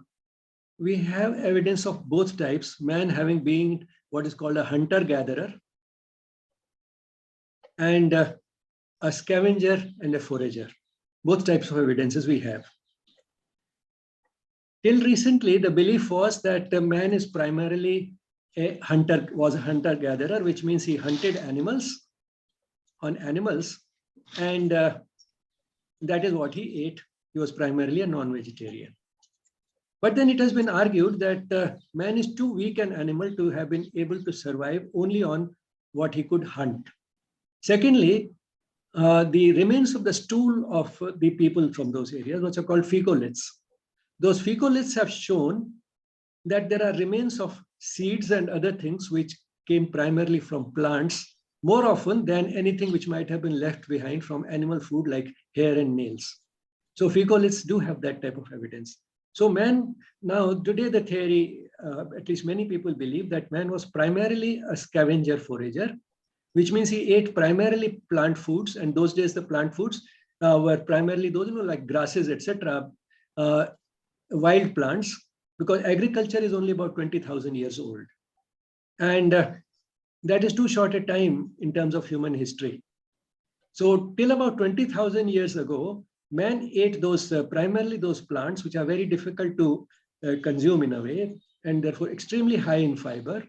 we have evidence of both types, man having been what is called a hunter-gatherer and a scavenger and a forager. Both types of evidences we have. Till recently, the belief was that man is primarily a hunter-gatherer, which means he hunted animals on animals, and that is what he ate. He was primarily a non-vegetarian. But then it has been argued that man is too weak an animal to have been able to survive only on what he could hunt. Secondly, the remains of the stool of the people from those areas, which are called fecaliths. Those fecaliths have shown that there are remains of seeds and other things which came primarily from plants more often than anything which might have been left behind from animal food like hair and nails. So fecaliths do have that type of evidence. So man, now today the theory, at least many people believe that man was primarily a scavenger forager, which means he ate primarily plant foods. And those days the plant foods were primarily those, like grasses, etc., wild plants, because agriculture is only about 20,000 years old. And that is too short a time in terms of human history. So till about 20,000 years ago, man ate those primarily those plants, which are very difficult to consume in a way, and therefore extremely high in fiber.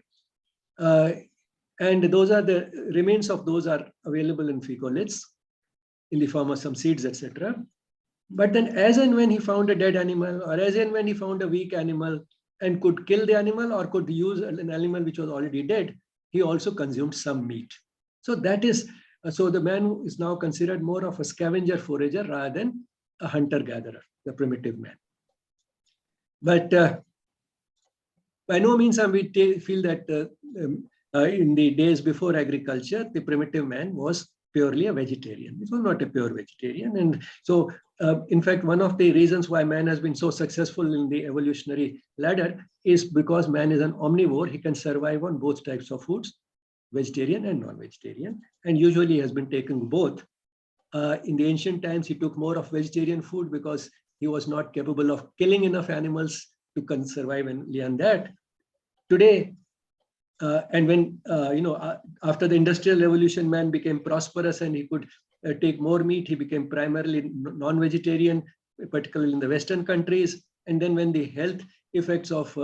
And those are the remains of those are available in fecaliths in the form of some seeds, etc. But then as and when he found a dead animal, or as and when he found a weak animal and could kill the animal or could use an animal which was already dead, he also consumed some meat. So that is, so the man is now considered more of a scavenger forager rather than a hunter-gatherer, the primitive man. But by no means we feel that in the days before agriculture, the primitive man was purely a vegetarian. It was not a pure vegetarian. And so, in fact, one of the reasons why man has been so successful in the evolutionary ladder is because man is an omnivore. He can survive on both types of foods, vegetarian and non-vegetarian, and usually has been taking both. In the ancient times, he took more of vegetarian food because he was not capable of killing enough animals to survive only on that. Today, and when, after the Industrial Revolution, man became prosperous and he could take more meat, he became primarily non-vegetarian, particularly in the Western countries. And then when the health effects of,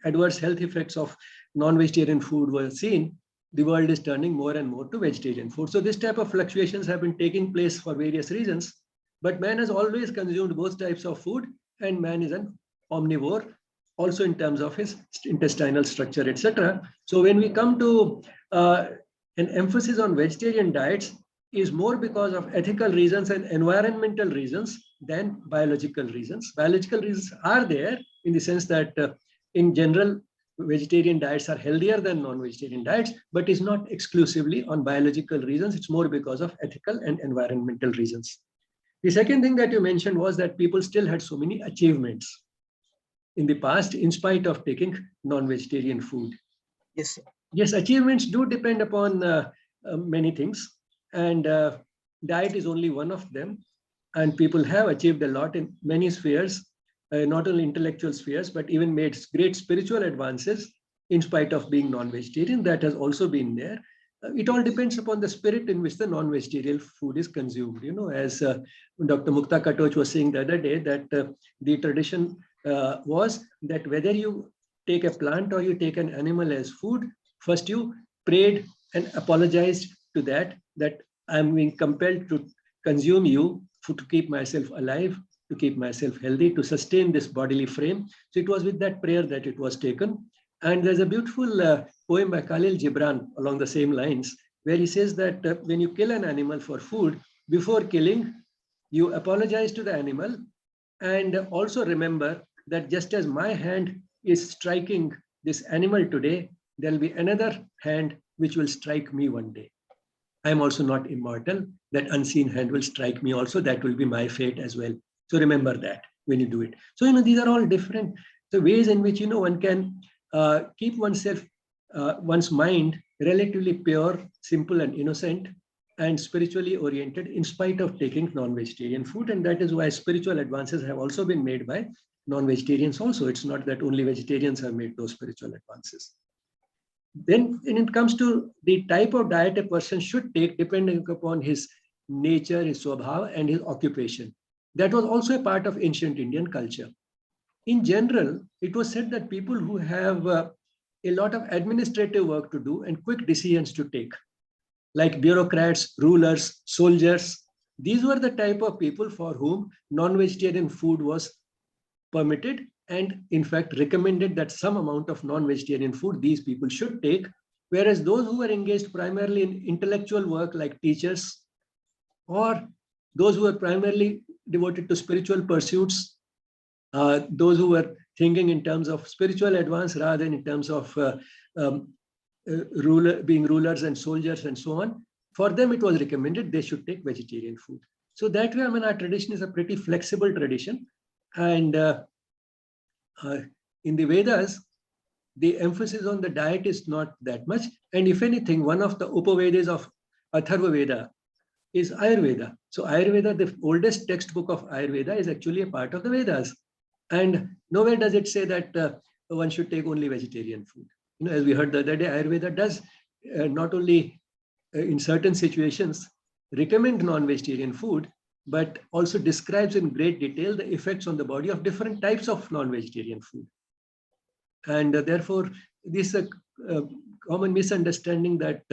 adverse health effects of non-vegetarian food were seen, the world is turning more and more to vegetarian food. So this type of fluctuations have been taking place for various reasons, but man has always consumed both types of food, and man is an omnivore, also in terms of his intestinal structure, etc. So when we come to an emphasis on vegetarian diets is more because of ethical reasons and environmental reasons than biological reasons. Biological reasons are there in the sense that in general, vegetarian diets are healthier than non-vegetarian diets, but it's not exclusively on biological reasons. It's more because of ethical and environmental reasons. The second thing that you mentioned was that people still had so many achievements in the past, in spite of taking non-vegetarian food. Yes, sir. Yes, achievements do depend upon many things, and diet is only one of them. And people have achieved a lot in many spheres, not only intellectual spheres, but even made great spiritual advances in spite of being non-vegetarian. That has also been there. It all depends upon the spirit in which the non-vegetarian food is consumed. You know, as Dr. Mukta Katoch was saying the other day, that the tradition was that whether you take a plant or you take an animal as food, first you prayed and apologized to that I'm being compelled to consume you to keep myself alive, to keep myself healthy, to sustain this bodily frame. So it was with that prayer that it was taken. And there's a beautiful poem by Khalil Gibran along the same lines, where he says that when you kill an animal for food, before killing, you apologize to the animal, and also remember that just as my hand is striking this animal today, there'll be another hand which will strike me one day. I'm also not immortal. That unseen hand will strike me also. That will be my fate as well. So remember that when you do it. So, these are all different ways in which, one can keep oneself, one's mind relatively pure, simple and innocent, and spiritually oriented in spite of taking non-vegetarian food. And that is why spiritual advances have also been made by non-vegetarians also. It's not that only vegetarians have made those spiritual advances. Then when it comes to the type of diet a person should take, depending upon his nature, his swabhav, and his occupation. That was also a part of ancient Indian culture. In general, it was said that people who have a lot of administrative work to do and quick decisions to take, like bureaucrats, rulers, soldiers, these were the type of people for whom non-vegetarian food was permitted, and in fact recommended that some amount of non-vegetarian food these people should take, whereas those who were engaged primarily in intellectual work like teachers, or those who were primarily devoted to spiritual pursuits, those who were thinking in terms of spiritual advance rather than in terms of being rulers and soldiers and so on, for them it was recommended they should take vegetarian food. So that way, I mean, our tradition is a pretty flexible tradition. And in the Vedas, the emphasis on the diet is not that much. And if anything, one of the Upavedas of Atharva Veda is Ayurveda. So Ayurveda, the oldest textbook of Ayurveda, is actually a part of the Vedas. And nowhere does it say that one should take only vegetarian food. You know, as we heard the other day, Ayurveda does not only in certain situations recommend non-vegetarian food, but also describes in great detail the effects on the body of different types of non-vegetarian food. And therefore, this is a common misunderstanding that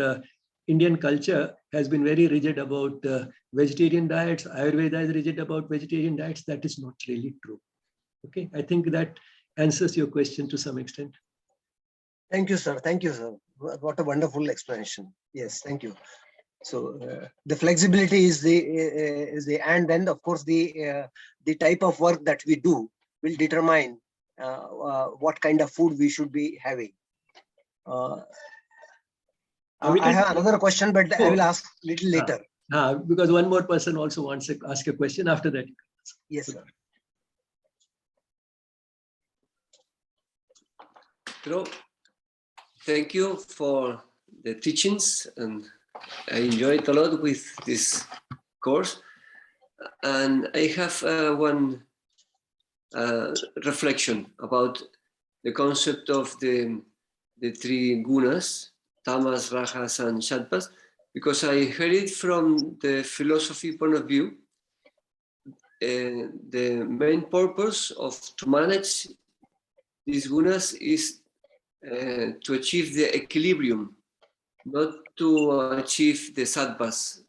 Indian culture has been very rigid about vegetarian diets. Ayurveda is rigid about vegetarian diets. That is not really true. Okay, I think that answers your question to some extent. Thank you, sir. Thank you, sir. What a wonderful explanation. Yes, thank you. So the flexibility is and then of course the type of work that we do will determine what kind of food we should be having. I have another question, but I will ask little later. Because one more person also wants to ask a question after that. Yes, sir. Hello. Thank you for the teachings, and I enjoyed a lot with this course. And I have one reflection about the concept of the three gunas, tamas, rajas, and sattvas, because I heard it from the philosophy point of view. The main purpose of to manage these gunas is to achieve the equilibrium, not to achieve the sattvas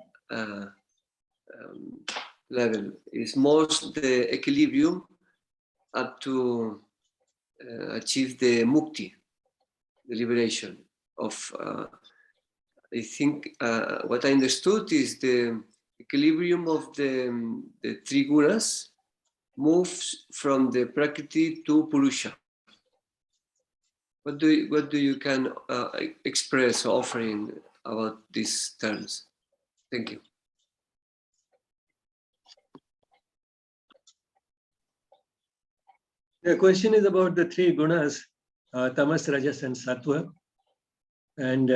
level. It's more the equilibrium up to achieve the mukti, the liberation of. I think what I understood is the equilibrium of the three gunas moves from the prakriti to purusha. What do you can express or offering about these terms? Thank you. The question is about the three gunas, tamas, rajas, and sattva, and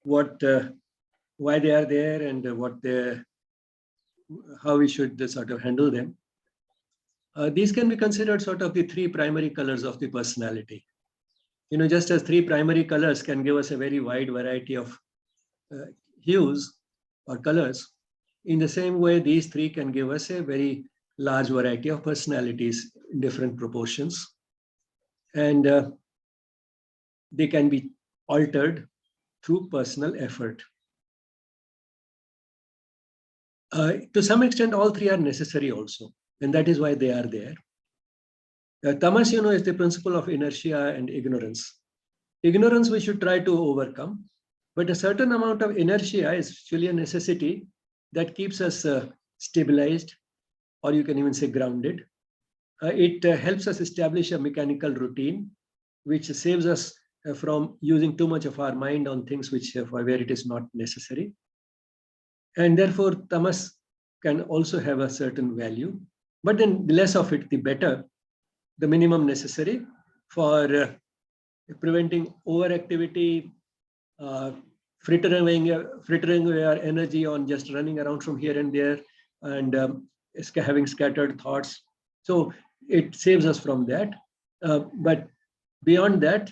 why they are there, and how we should sort of handle them. These can be considered sort of the three primary colors of the personality. You know, just as three primary colors can give us a very wide variety of hues or colors, in the same way, these three can give us a very large variety of personalities in different proportions. And they can be altered through personal effort. To some extent, all three are necessary also, and that is why they are there. Tamas, you know, is the principle of inertia and ignorance. Ignorance we should try to overcome, but a certain amount of inertia is actually a necessity that keeps us stabilized, or you can even say grounded. It helps us establish a mechanical routine, which saves us from using too much of our mind on things where it is not necessary. And therefore, tamas can also have a certain value, but then the less of it, the better. The minimum necessary for preventing overactivity, frittering away our energy on just running around from here and there, and having scattered thoughts. So it saves us from that. But beyond that,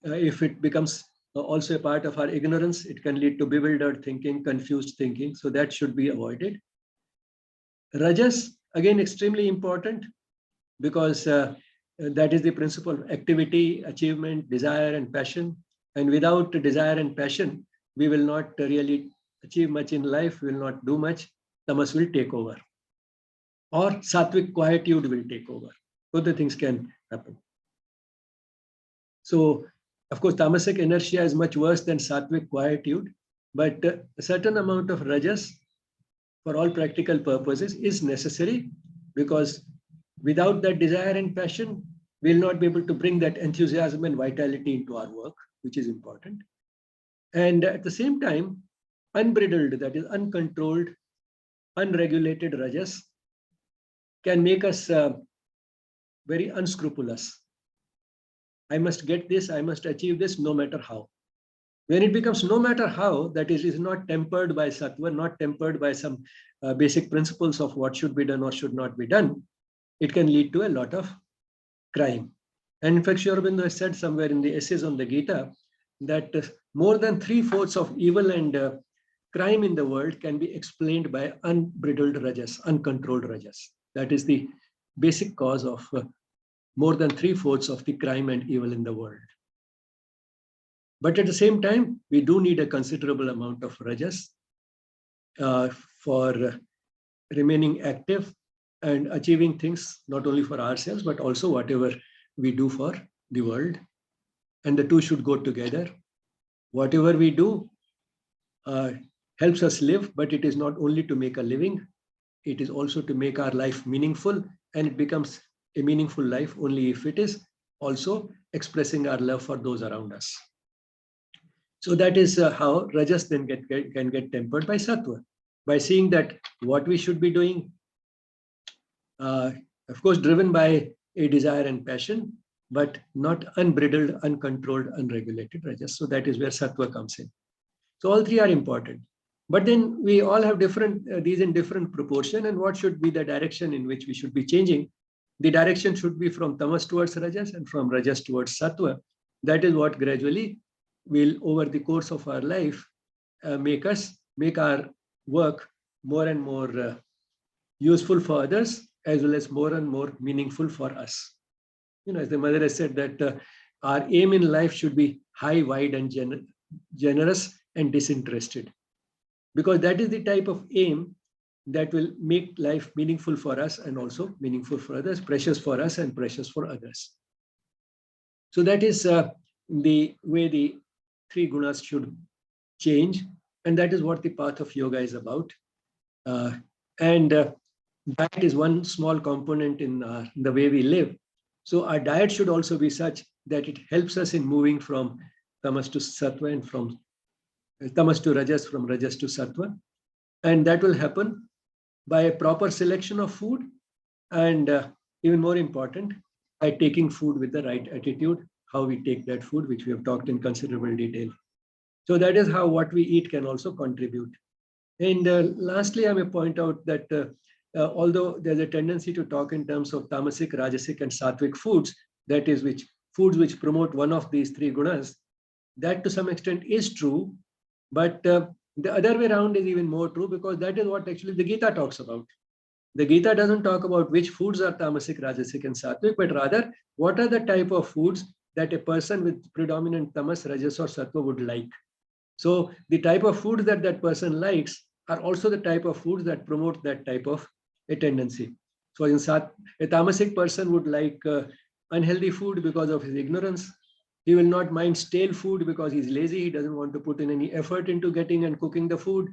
if it becomes also a part of our ignorance, it can lead to bewildered thinking, confused thinking. So that should be avoided. Rajas, again, extremely important because that is the principle of activity, achievement, desire, and passion. And without desire and passion, we will not really achieve much in life, we will not do much. Tamas will take over. Or sattvic quietude will take over. Both the things can happen. So, of course, tamasic inertia is much worse than sattvic quietude, but a certain amount of rajas, for all practical purposes, is necessary, because without that desire and passion, we'll not be able to bring that enthusiasm and vitality into our work, which is important. And at the same time, unbridled, that is uncontrolled, unregulated rajas can make us very unscrupulous. I must get this, I must achieve this, no matter how. When it becomes no matter how, that is not tempered by sattva, not tempered by some basic principles of what should be done or should not be done, it can lead to a lot of crime. And in fact, Sri Aurobindo has said somewhere in the essays on the Gita that more than 3/4 of evil and crime in the world can be explained by unbridled rajas, uncontrolled rajas. That is the basic cause of more than 3/4 of the crime and evil in the world. But at the same time, we do need a considerable amount of rajas for remaining active and achieving things not only for ourselves, but also whatever we do for the world. And the two should go together. Whatever we do helps us live, but it is not only to make a living, it is also to make our life meaningful, and it becomes a meaningful life only if it is also expressing our love for those around us. So that is how rajas then can get tempered by sattva, by seeing that what we should be doing, of course, driven by a desire and passion, but not unbridled, uncontrolled, unregulated rajas. So that is where sattva comes in. So all three are important. But then we all have different, these in different proportion, and what should be the direction in which we should be changing? The direction should be from tamas towards rajas and from rajas towards sattva. That is what gradually will, over the course of our life, make our work more and more useful for others, as well as more and more meaningful for us. You know, as the mother has said, that our aim in life should be high, wide, and generous and disinterested, because that is the type of aim that will make life meaningful for us and also meaningful for others, precious for us and precious for others. So that is the way the three gunas should change, and that is what the path of yoga is about. Diet is one small component in the way we live. So our diet should also be such that it helps us in moving from tamas to sattva and from tamas to rajas, from rajas to sattva. And that will happen by a proper selection of food, and even more important, by taking food with the right attitude, how we take that food, which we have talked in considerable detail. So that is how what we eat can also contribute. And lastly, I may point out that although there's a tendency to talk in terms of tamasic, rajasic, and sattvic foods, that is, foods which promote one of these three gunas, that to some extent is true, but the other way around is even more true, because that is what actually the Gita talks about. The Gita doesn't talk about which foods are tamasic, rajasic, and sattvic, but rather what are the type of foods that a person with predominant tamas, rajas, or sattva would like. So the type of food that that person likes are also the type of foods that promote that type of a tendency. So in a tamasic person would like unhealthy food because of his ignorance. He will not mind stale food because he's lazy. He doesn't want to put in any effort into getting and cooking the food.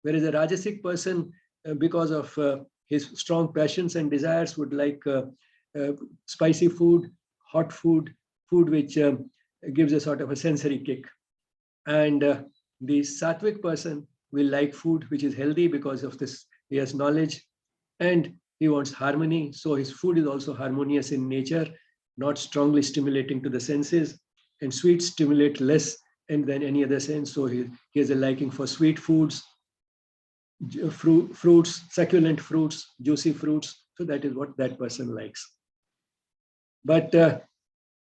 Whereas a rajasic person, because of his strong passions and desires, would like spicy food, hot food, food which gives a sort of a sensory kick. And the sattvic person will like food which is healthy because of this. He has knowledge and he wants harmony. So his food is also harmonious in nature, not strongly stimulating to the senses, and sweets stimulate less and than any other sense. So he has a liking for sweet foods, fruits, succulent fruits, juicy fruits. So that is what that person likes. But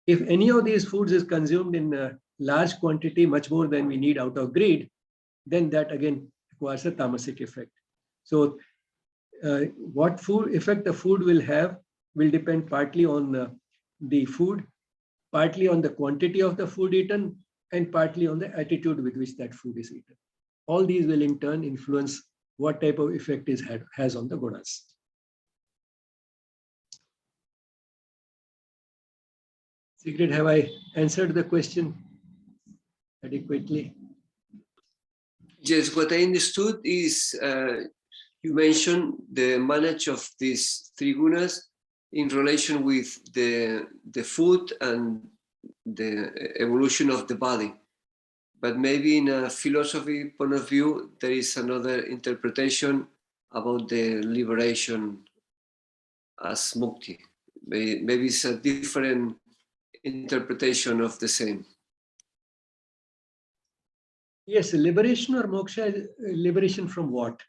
if any of these foods is consumed in a large quantity, much more than we need out of greed, then that again requires a tamasic effect. So what food effect the food will have will depend partly on the food, partly on the quantity of the food eaten, and partly on the attitude with which that food is eaten. All these will in turn influence what type of effect it has on the gunas. Sigrid, have I answered the question adequately? Yes, what I understood is you mentioned the manage of these three gunas in relation with the food and the evolution of the body. But maybe in a philosophy point of view, there is another interpretation about the liberation as mukti. Maybe it's a different interpretation of the same. Yes, liberation or moksha, liberation from what?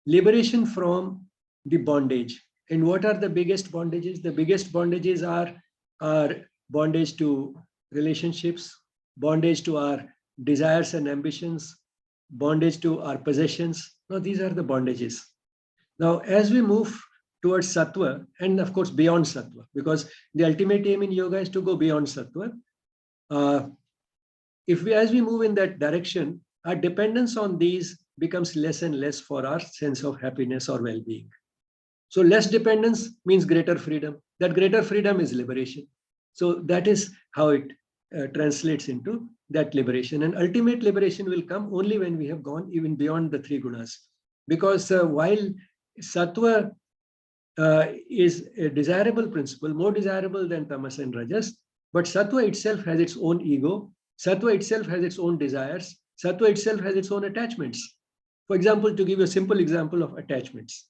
Liberation from the bondage. And what are the biggest bondages? The biggest bondages are bondage to relationships, bondage to our desires and ambitions, bondage to our possessions. Now, these are the bondages. Now, as we move towards sattva, and of course beyond sattva, because the ultimate aim in yoga is to go beyond sattva. As we move in that direction, our dependence on these becomes less and less for our sense of happiness or well-being. So less dependence means greater freedom. That greater freedom is liberation. So that is how it translates into that liberation. And ultimate liberation will come only when we have gone even beyond the three gunas. Because while sattva is a desirable principle, more desirable than tamas and rajas, but sattva itself has its own ego. Sattva itself has its own desires. Sattva itself has its own attachments. For example, to give you a simple example of attachments,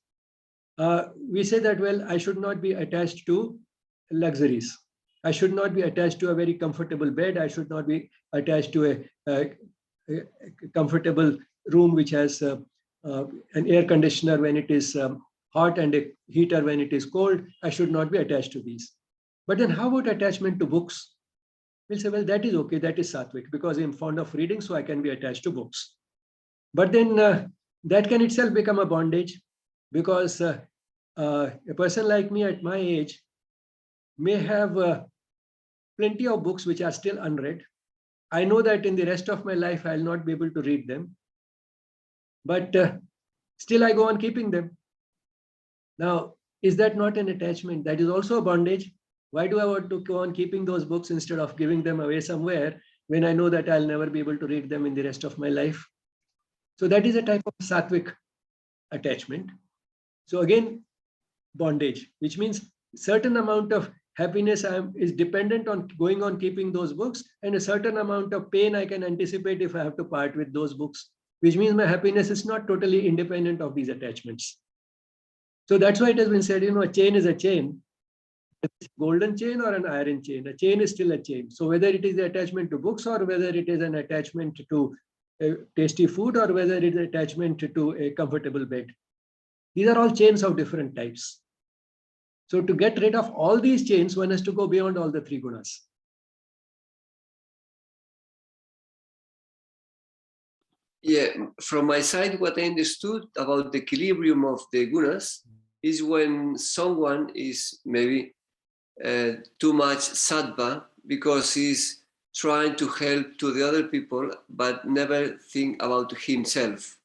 we say that, well, I should not be attached to luxuries. I should not be attached to a very comfortable bed. I should not be attached to a comfortable room which has an air conditioner when it is hot and a heater when it is cold. I should not be attached to these. But then how about attachment to books? We'll say, well, that is okay. That is sattvic because I'm fond of reading, so I can be attached to books. But then that can itself become a bondage because a person like me at my age may have plenty of books which are still unread. I know that in the rest of my life, I'll not be able to read them. But still I go on keeping them. Now, is that not an attachment? That is also a bondage. Why do I want to go on keeping those books instead of giving them away somewhere when I know that I'll never be able to read them in the rest of my life? So that is a type of sattvic attachment. So again, bondage, which means certain amount of happiness is dependent on going on keeping those books, and a certain amount of pain I can anticipate if I have to part with those books, which means my happiness is not totally independent of these attachments. So that's why it has been said, a chain is a chain. It's a golden chain or an iron chain. A chain is still a chain. So whether it is the attachment to books or whether it is an attachment to tasty food or whether it is attachment to a comfortable bed, these are all chains of different types. So to get rid of all these chains, one has to go beyond all the three gunas. Yeah, from my side, what I understood about the equilibrium of the gunas is when someone is maybe too much sattva because he's trying to help to the other people, but never think about himself.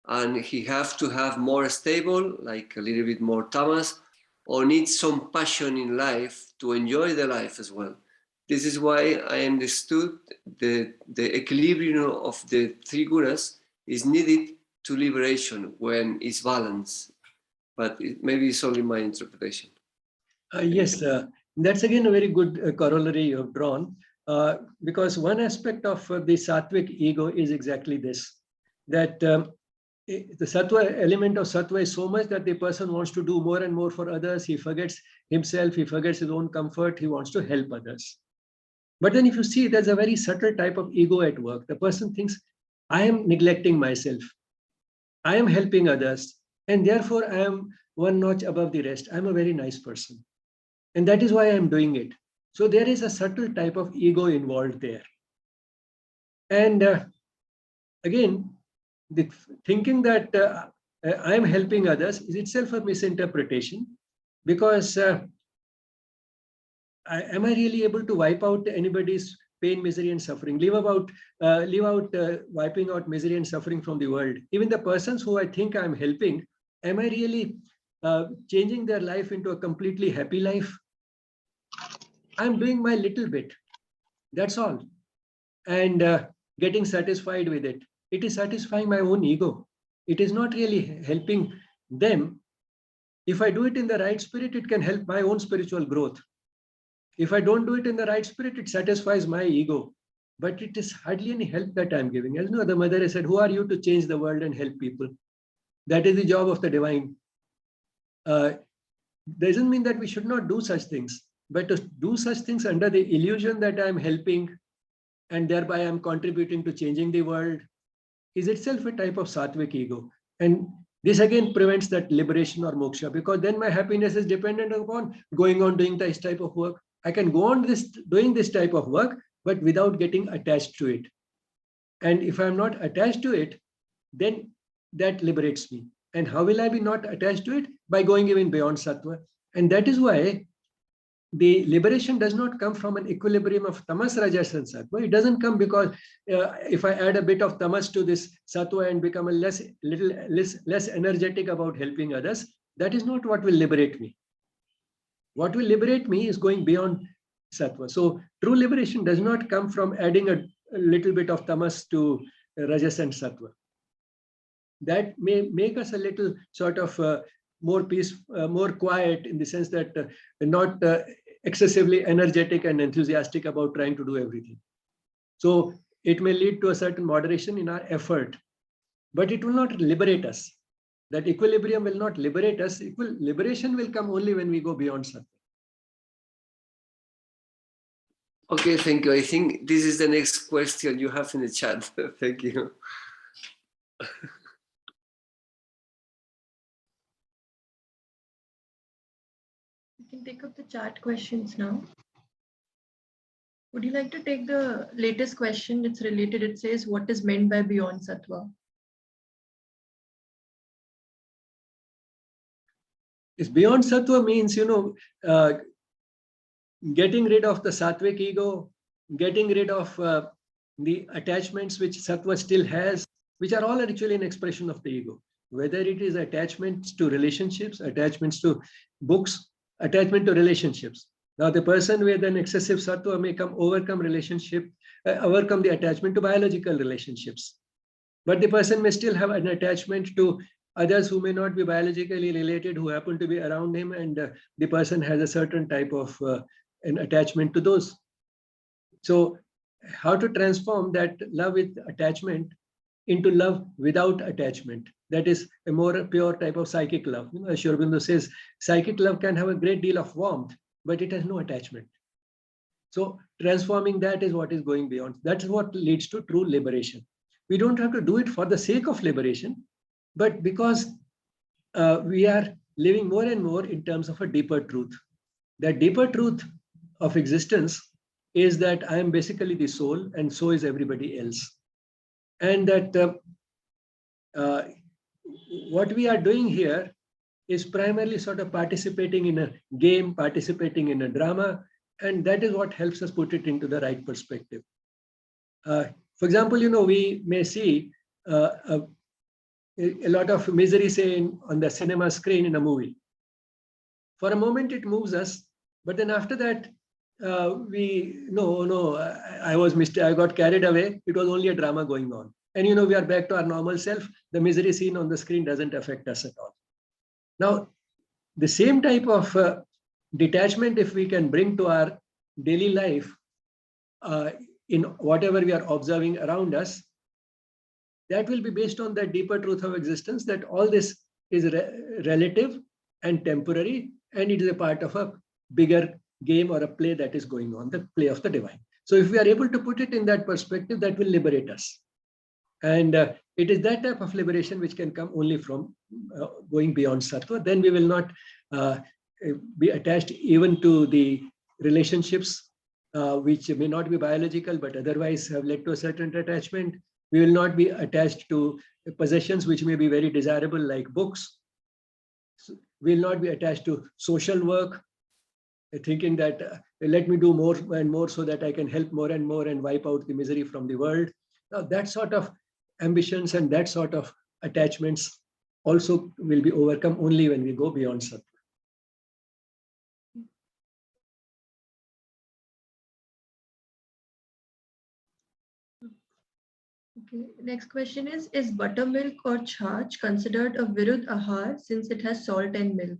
And he has to have more stable, like a little bit more tamas, or needs some passion in life to enjoy the life as well. This is why I understood the equilibrium of the three gunas is needed to liberation when it's balanced. But maybe it's only my interpretation. Yes, that's again a very good corollary you have drawn, because one aspect of the sattvic ego is exactly this, that the sattva element of sattva is so much that the person wants to do more and more for others. He forgets himself, he forgets his own comfort, he wants to help others. But then if you see, there's a very subtle type of ego at work. The person thinks, I am neglecting myself, I am helping others, and therefore I am one notch above the rest. I'm a very nice person. And that is why I'm doing it. So there is a subtle type of ego involved there. And again, the thinking that I'm helping others is itself a misinterpretation, because am I really able to wipe out anybody's pain, misery, and suffering? Leave out wiping out misery and suffering from the world. Even the persons who I think I'm helping, am I really changing their life into a completely happy life? I'm doing my little bit. That's all. And getting satisfied with it. It is satisfying my own ego. It is not really helping them. If I do it in the right spirit, it can help my own spiritual growth. If I don't do it in the right spirit, it satisfies my ego. But it is hardly any help that I'm giving. As you know, the mother has said, who are you to change the world and help people? That is the job of the divine. Doesn't mean that we should not do such things, but to do such things under the illusion that I'm helping and thereby I'm contributing to changing the world is itself a type of sattvic ego. And this again prevents that liberation or moksha, because then my happiness is dependent upon going on doing this type of work. I can go on doing this type of work, but without getting attached to it. And if I'm not attached to it, then that liberates me. And how will I be not attached to it? By going even beyond sattva. And that is why the liberation does not come from an equilibrium of tamas, rajas, and sattva. It doesn't come because if I add a bit of tamas to this sattva and become a less energetic about helping others, that is not what will liberate me. What will liberate me is going beyond sattva. So true liberation does not come from adding a little bit of tamas to rajas and sattva. That may make us a little sort of more peace, more quiet, in the sense that not excessively energetic and enthusiastic about trying to do everything. So it may lead to a certain moderation in our effort, but it will not liberate us. That equilibrium will not liberate us. Liberation will come only when we go beyond sattva. Okay, thank you. I think this is the next question you have in the chat. Thank you. You can take up the chat questions now. Would you like to take the latest question? It's related. It says, what is meant by beyond sattva? It's beyond sattva means, getting rid of the sattvic ego, getting rid of the attachments which sattva still has, which are all actually an expression of the ego. Whether it is attachments to relationships, attachments to books, attachment to relationships. Now, the person with an excessive sattva may overcome the attachment to biological relationships. But the person may still have an attachment to others who may not be biologically related, who happen to be around him, and the person has a certain type of an attachment to those. So how to transform that love with attachment into love without attachment? That is a more pure type of psychic love. As Sri Aurobindo says, psychic love can have a great deal of warmth, but it has no attachment. So transforming that is what is going beyond. That's what leads to true liberation. We don't have to do it for the sake of liberation, but because we are living more and more in terms of a deeper truth. That deeper truth of existence is that I am basically the soul, and so is everybody else. And that what we are doing here is primarily sort of participating in a game, participating in a drama, and that is what helps us put it into the right perspective. For example, we may see a lot of misery, say, on the cinema screen in a movie. For a moment, it moves us, but then after that, I got carried away. It was only a drama going on. And we are back to our normal self. The misery scene on the screen doesn't affect us at all. Now, the same type of detachment, if we can bring to our daily life in whatever we are observing around us, that will be based on that deeper truth of existence, that all this is relative and temporary, and it is a part of a bigger game or a play that is going on, the play of the divine. So if we are able to put it in that perspective, that will liberate us. And it is that type of liberation which can come only from going beyond sattva. Then we will not be attached even to the relationships which may not be biological, but otherwise have led to a certain attachment. We will not be attached to possessions which may be very desirable, like books. We will not be attached to social work, thinking that let me do more and more so that I can help more and more and wipe out the misery from the world. Now, that sort of ambitions and that sort of attachments also will be overcome only when we go beyond sattva. Okay, next question is buttermilk or chach considered a virud ahar since it has salt and milk?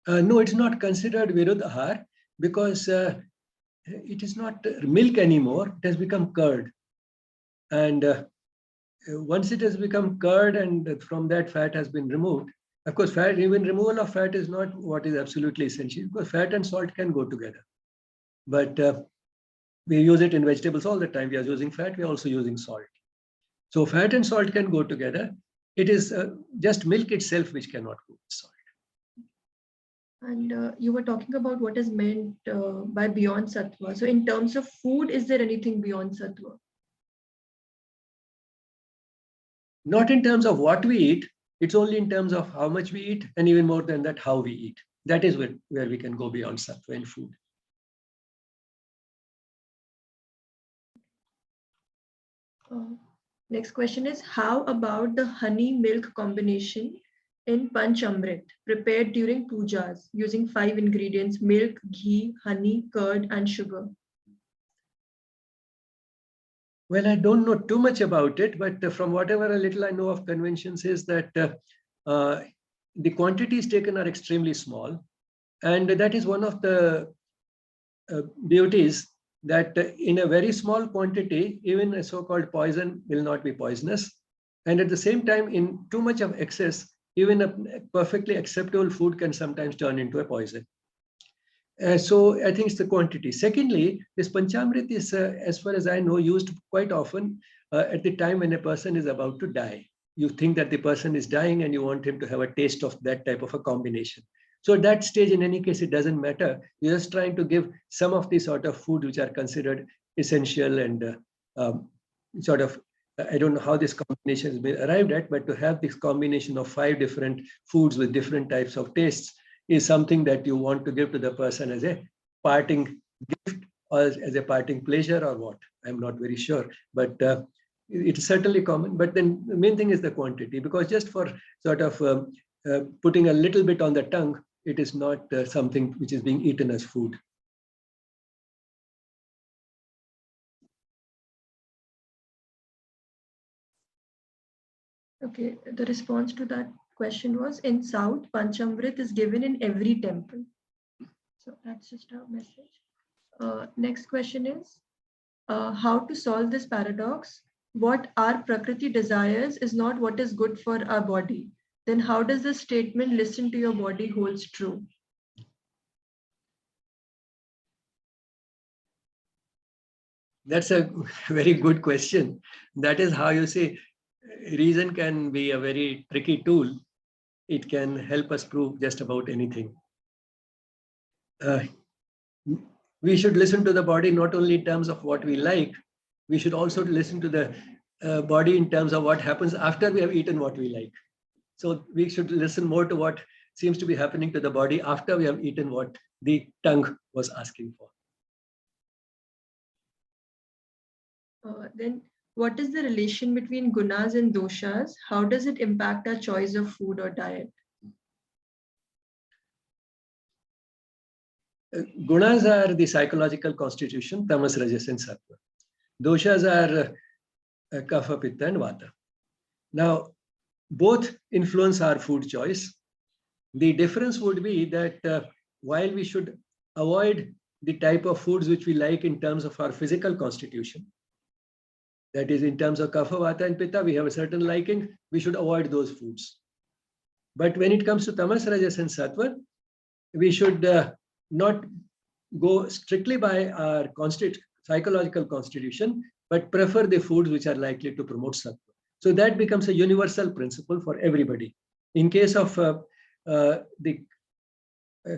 No, it's not considered virud ahar because it is not milk anymore. It has become curd. And once it has become curd and from that fat has been removed, of course, fat, even removal of fat is not what is absolutely essential, because fat and salt can go together. But we use it in vegetables all the time. We are using fat, we are also using salt. So fat and salt can go together. It is just milk itself which cannot go with salt. And you were talking about what is meant by beyond sattva. So in terms of food, is there anything beyond sattva? Not in terms of what we eat, it's only in terms of how much we eat, and even more than that, how we eat. That is where we can go beyond sattva in food. Next question is, how about the honey-milk combination in Panchamrit prepared during pujas using 5 ingredients: milk, ghee, honey, curd, and sugar? Well, I don't know too much about it, but from whatever a little I know of conventions is that the quantities taken are extremely small. And that is one of the beauties, that in a very small quantity, even a so-called poison will not be poisonous. And at the same time, in too much of excess, even a perfectly acceptable food can sometimes turn into a poison. So I think it's the quantity. Secondly, this Panchamrit is, as far as I know, used quite often at the time when a person is about to die. You think that the person is dying and you want him to have a taste of that type of a combination. So at that stage, in any case, it doesn't matter. You're just trying to give some of the sort of food which are considered essential and sort of, I don't know how this combination has been arrived at, but to have this combination of 5 different foods with different types of tastes is something that you want to give to the person as a parting gift or as a parting pleasure or what. I'm not very sure, but it's certainly common. But then the main thing is the quantity, because just for sort of putting a little bit on the tongue, it is not something which is being eaten as food. Okay, the response to that question was, in South, Panchamrit is given in every temple. So that's just our message. Next question is, how to solve this paradox? What our Prakriti desires is not what is good for our body. Then how does the statement, listen to your body, holds true? That's a very good question. That is how you say reason can be a very tricky tool. It can help us prove just about anything. We should listen to the body not only in terms of what we like, we should also listen to the body in terms of what happens after we have eaten what we like. So we should listen more to what seems to be happening to the body after we have eaten what the tongue was asking for. Then what is the relation between gunas and doshas? How does it impact our choice of food or diet? Gunas are the psychological constitution, tamas, rajas, and sattva. Doshas are kapha, pitta, and vata. Now, both influence our food choice. The difference would be that while we should avoid the type of foods which we like in terms of our physical constitution, that is, in terms of kapha, vata, and pitta, we have a certain liking, we should avoid those foods. But when it comes to tamas, rajas, and sattva, we should not go strictly by our psychological constitution, but prefer the foods which are likely to promote sattva. So that becomes a universal principle for everybody. In case of the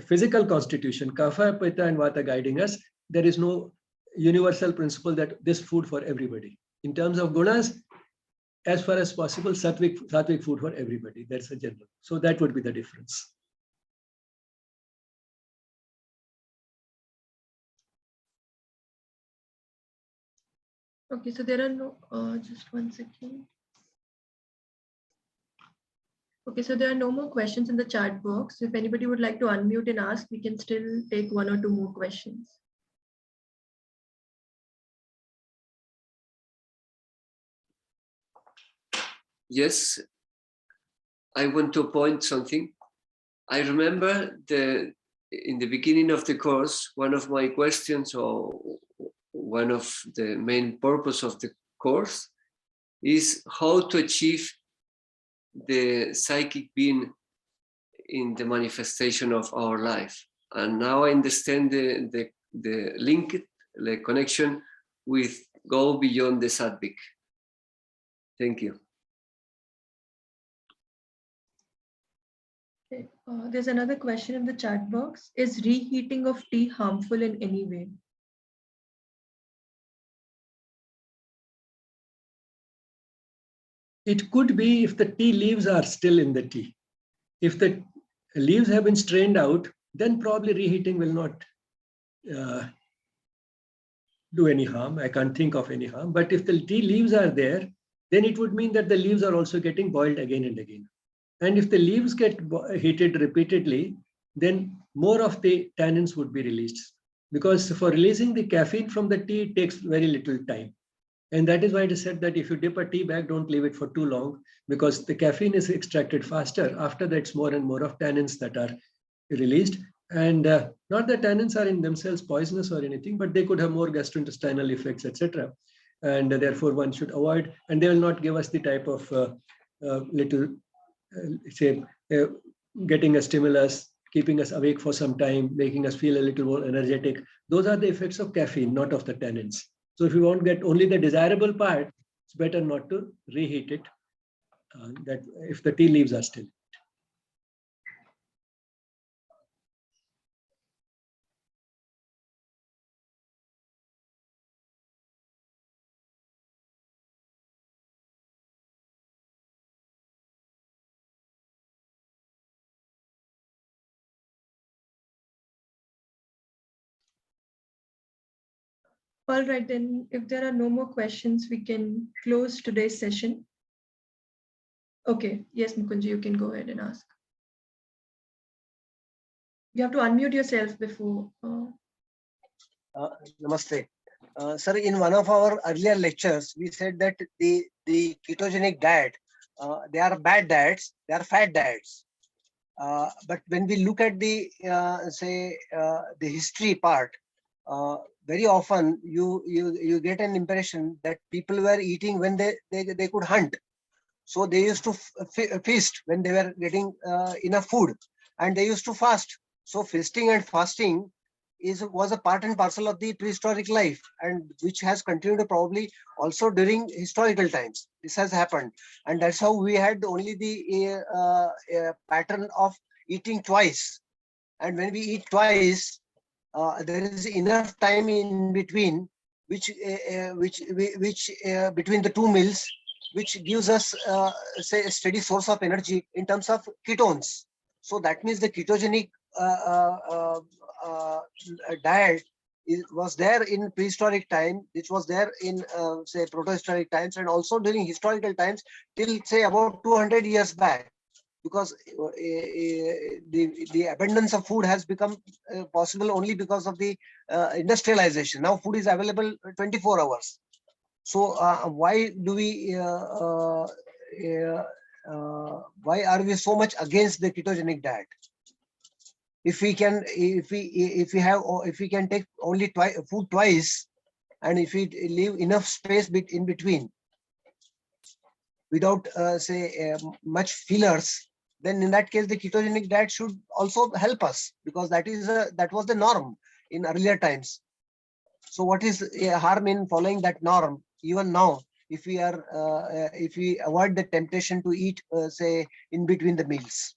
physical constitution, kapha, pitta, and vata guiding us, there is no universal principle that this food for everybody. In terms of gunas, as far as possible, sattvic food for everybody. That's a general. So that would be the difference. Okay, so there are no, just one second. Okay, so there are no more questions in the chat box. If anybody would like to unmute and ask, we can still take one or two more questions. Yes, I want to point something. I remember in the beginning of the course, one of my questions, or one of the main purpose of the course, is how to achieve the psychic being in the manifestation of our life. And now I understand the link, the connection with go beyond the sattvic. Thank you. Okay, there's another question in the chat box. Is reheating of tea harmful in any way? It could be if the tea leaves are still in the tea. If the leaves have been strained out, then probably reheating will not do any harm. I can't think of any harm. But if the tea leaves are there, then it would mean that the leaves are also getting boiled again and again. And if the leaves get heated repeatedly, then more of the tannins would be released. Because for releasing the caffeine from the tea, it takes very little time. And that is why it is said that if you dip a tea bag, don't leave it for too long, because the caffeine is extracted faster. After that, it's more and more of tannins that are released. And not that tannins are in themselves poisonous or anything, but they could have more gastrointestinal effects, etc. And therefore, one should avoid, and they will not give us the type of getting a stimulus, keeping us awake for some time, making us feel a little more energetic. Those are the effects of caffeine, not of the tannins. So if you want to get only the desirable part, it's better not to reheat it, that if the tea leaves are still. All right, then if there are no more questions, we can close today's session. Okay, yes, Mukunji, you can go ahead and ask. You have to unmute yourself before. Namaste. Sir, in one of our earlier lectures, we said that the ketogenic diet, they are bad diets, they are fat diets. But when we look at the the history part, very often you get an impression that people were eating when they could hunt. So they used to feast when they were getting enough food, and they used to fast. So feasting and fasting was a part and parcel of the prehistoric life, and which has continued probably also during historical times. This has happened, and that's how we had only the pattern of eating twice. And when we eat twice, there is enough time in between, which between the two meals, which gives us say a steady source of energy in terms of ketones. So that means the ketogenic diet was there in prehistoric time, which was there in say protohistoric times, and also during historical times till say about 200 years back, because the abundance of food has become possible only because of the industrialization. Now food is available 24 hours. So why do we why are we so much against the ketogenic diet? If we can take only food twice, and if we leave enough space in between without much fillers, then in that case the ketogenic diet should also help us, because that was the norm in earlier times. So what is a harm in following that norm even now, if we avoid the temptation to eat, say, in between the meals?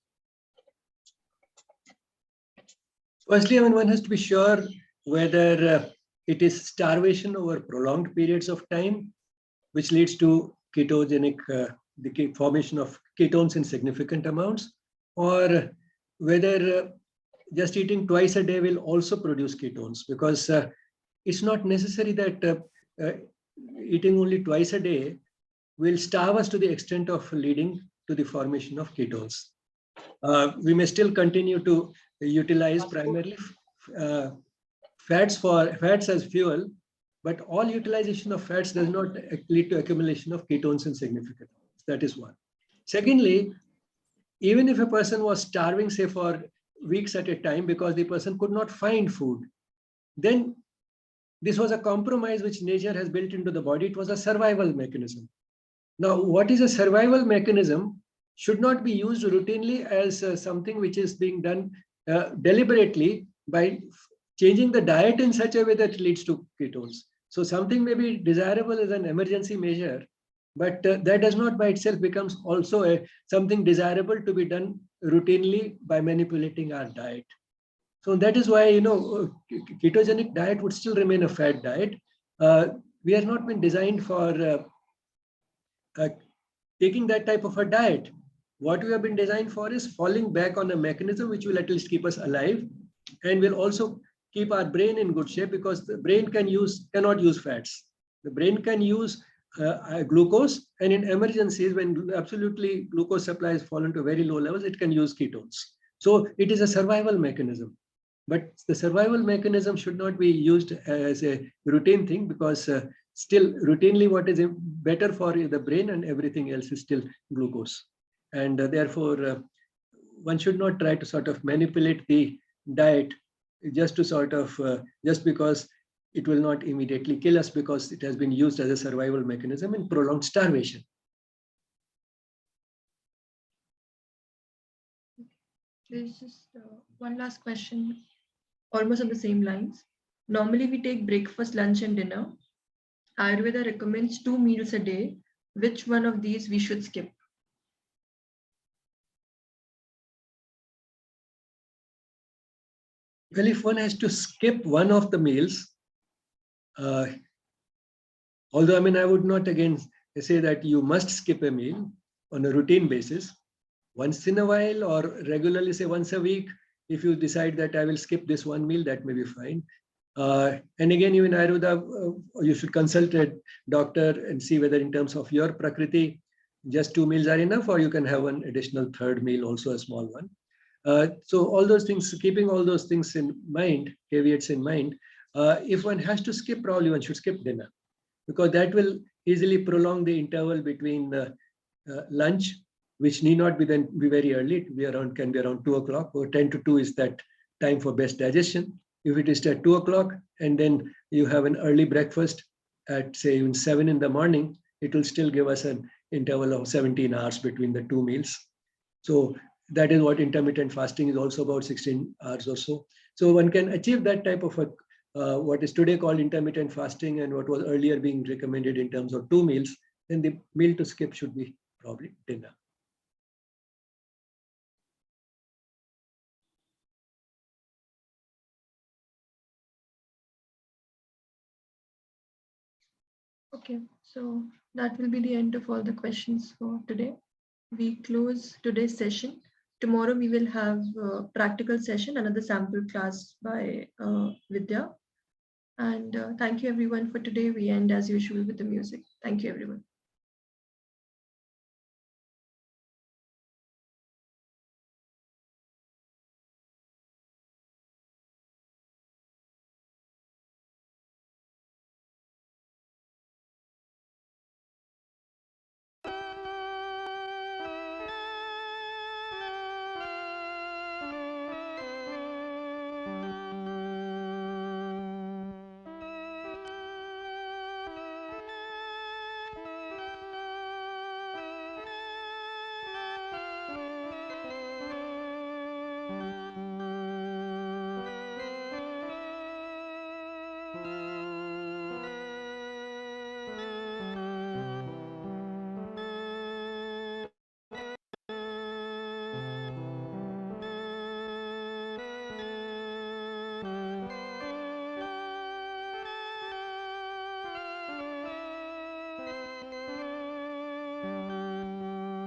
Firstly, I mean, one has to be sure whether it is starvation over prolonged periods of time, which leads to ketogenic, the formation of ketones in significant amounts, or whether just eating twice a day will also produce ketones, because it's not necessary that eating only twice a day will starve us to the extent of leading to the formation of ketones. We may still continue to utilize primarily fats as fuel, but all utilization of fats does not lead to accumulation of ketones in significant amounts. That is one. Secondly, even if a person was starving, say, for weeks at a time because the person could not find food, then this was a compromise which nature has built into the body. It was a survival mechanism. Now, what is a survival mechanism should not be used routinely as something which is being done deliberately by changing the diet in such a way that leads to ketones. So something may be desirable as an emergency measure, but that does not by itself becomes also something desirable to be done routinely by manipulating our diet. So that is why, ketogenic diet would still remain a fat diet. We have not been designed for taking that type of a diet. What we have been designed for is falling back on a mechanism which will at least keep us alive and will also keep our brain in good shape, because the brain cannot use fats. The brain can use glucose, and in emergencies, when absolutely glucose supplies fall into very low levels, it can use ketones. So it is a survival mechanism. But the survival mechanism should not be used as a routine thing, because still routinely what is better for the brain and everything else is still glucose. And therefore, one should not try to sort of manipulate the diet just to sort of, just because it will not immediately kill us, because it has been used as a survival mechanism in prolonged starvation. There's just one last question, almost on the same lines. Normally, we take breakfast, lunch, and dinner. Ayurveda recommends 2 meals a day. Which one of these we should skip? Well, if one has to skip one of the meals, although I mean, I would not again say that you must skip a meal on a routine basis. Once in a while or regularly, say once a week, if you decide that I will skip this one meal, that may be fine. And again, even Ayurveda, you should consult a doctor and see whether in terms of your Prakriti, just 2 meals are enough, or you can have an additional third meal, also a small one. So all those things, keeping all those things in mind, caveats in mind, if one has to skip, probably one should skip dinner, because that will easily prolong the interval between lunch, which need not be very early. It can be around 2 o'clock, or 10 to 2 is that time for best digestion. If it is at 2 o'clock and then you have an early breakfast at, say, even 7 in the morning, it will still give us an interval of 17 hours between the 2 meals. So that is what intermittent fasting is also about, 16 hours or so. So one can achieve that type of what is today called intermittent fasting, and what was earlier being recommended in terms of 2 meals, then the meal to skip should be probably dinner. Okay, so that will be the end of all the questions for today. We close today's session. Tomorrow we will have a practical session, another sample class by Vidya. And thank you everyone for today. We end as usual with the music. Thank you everyone.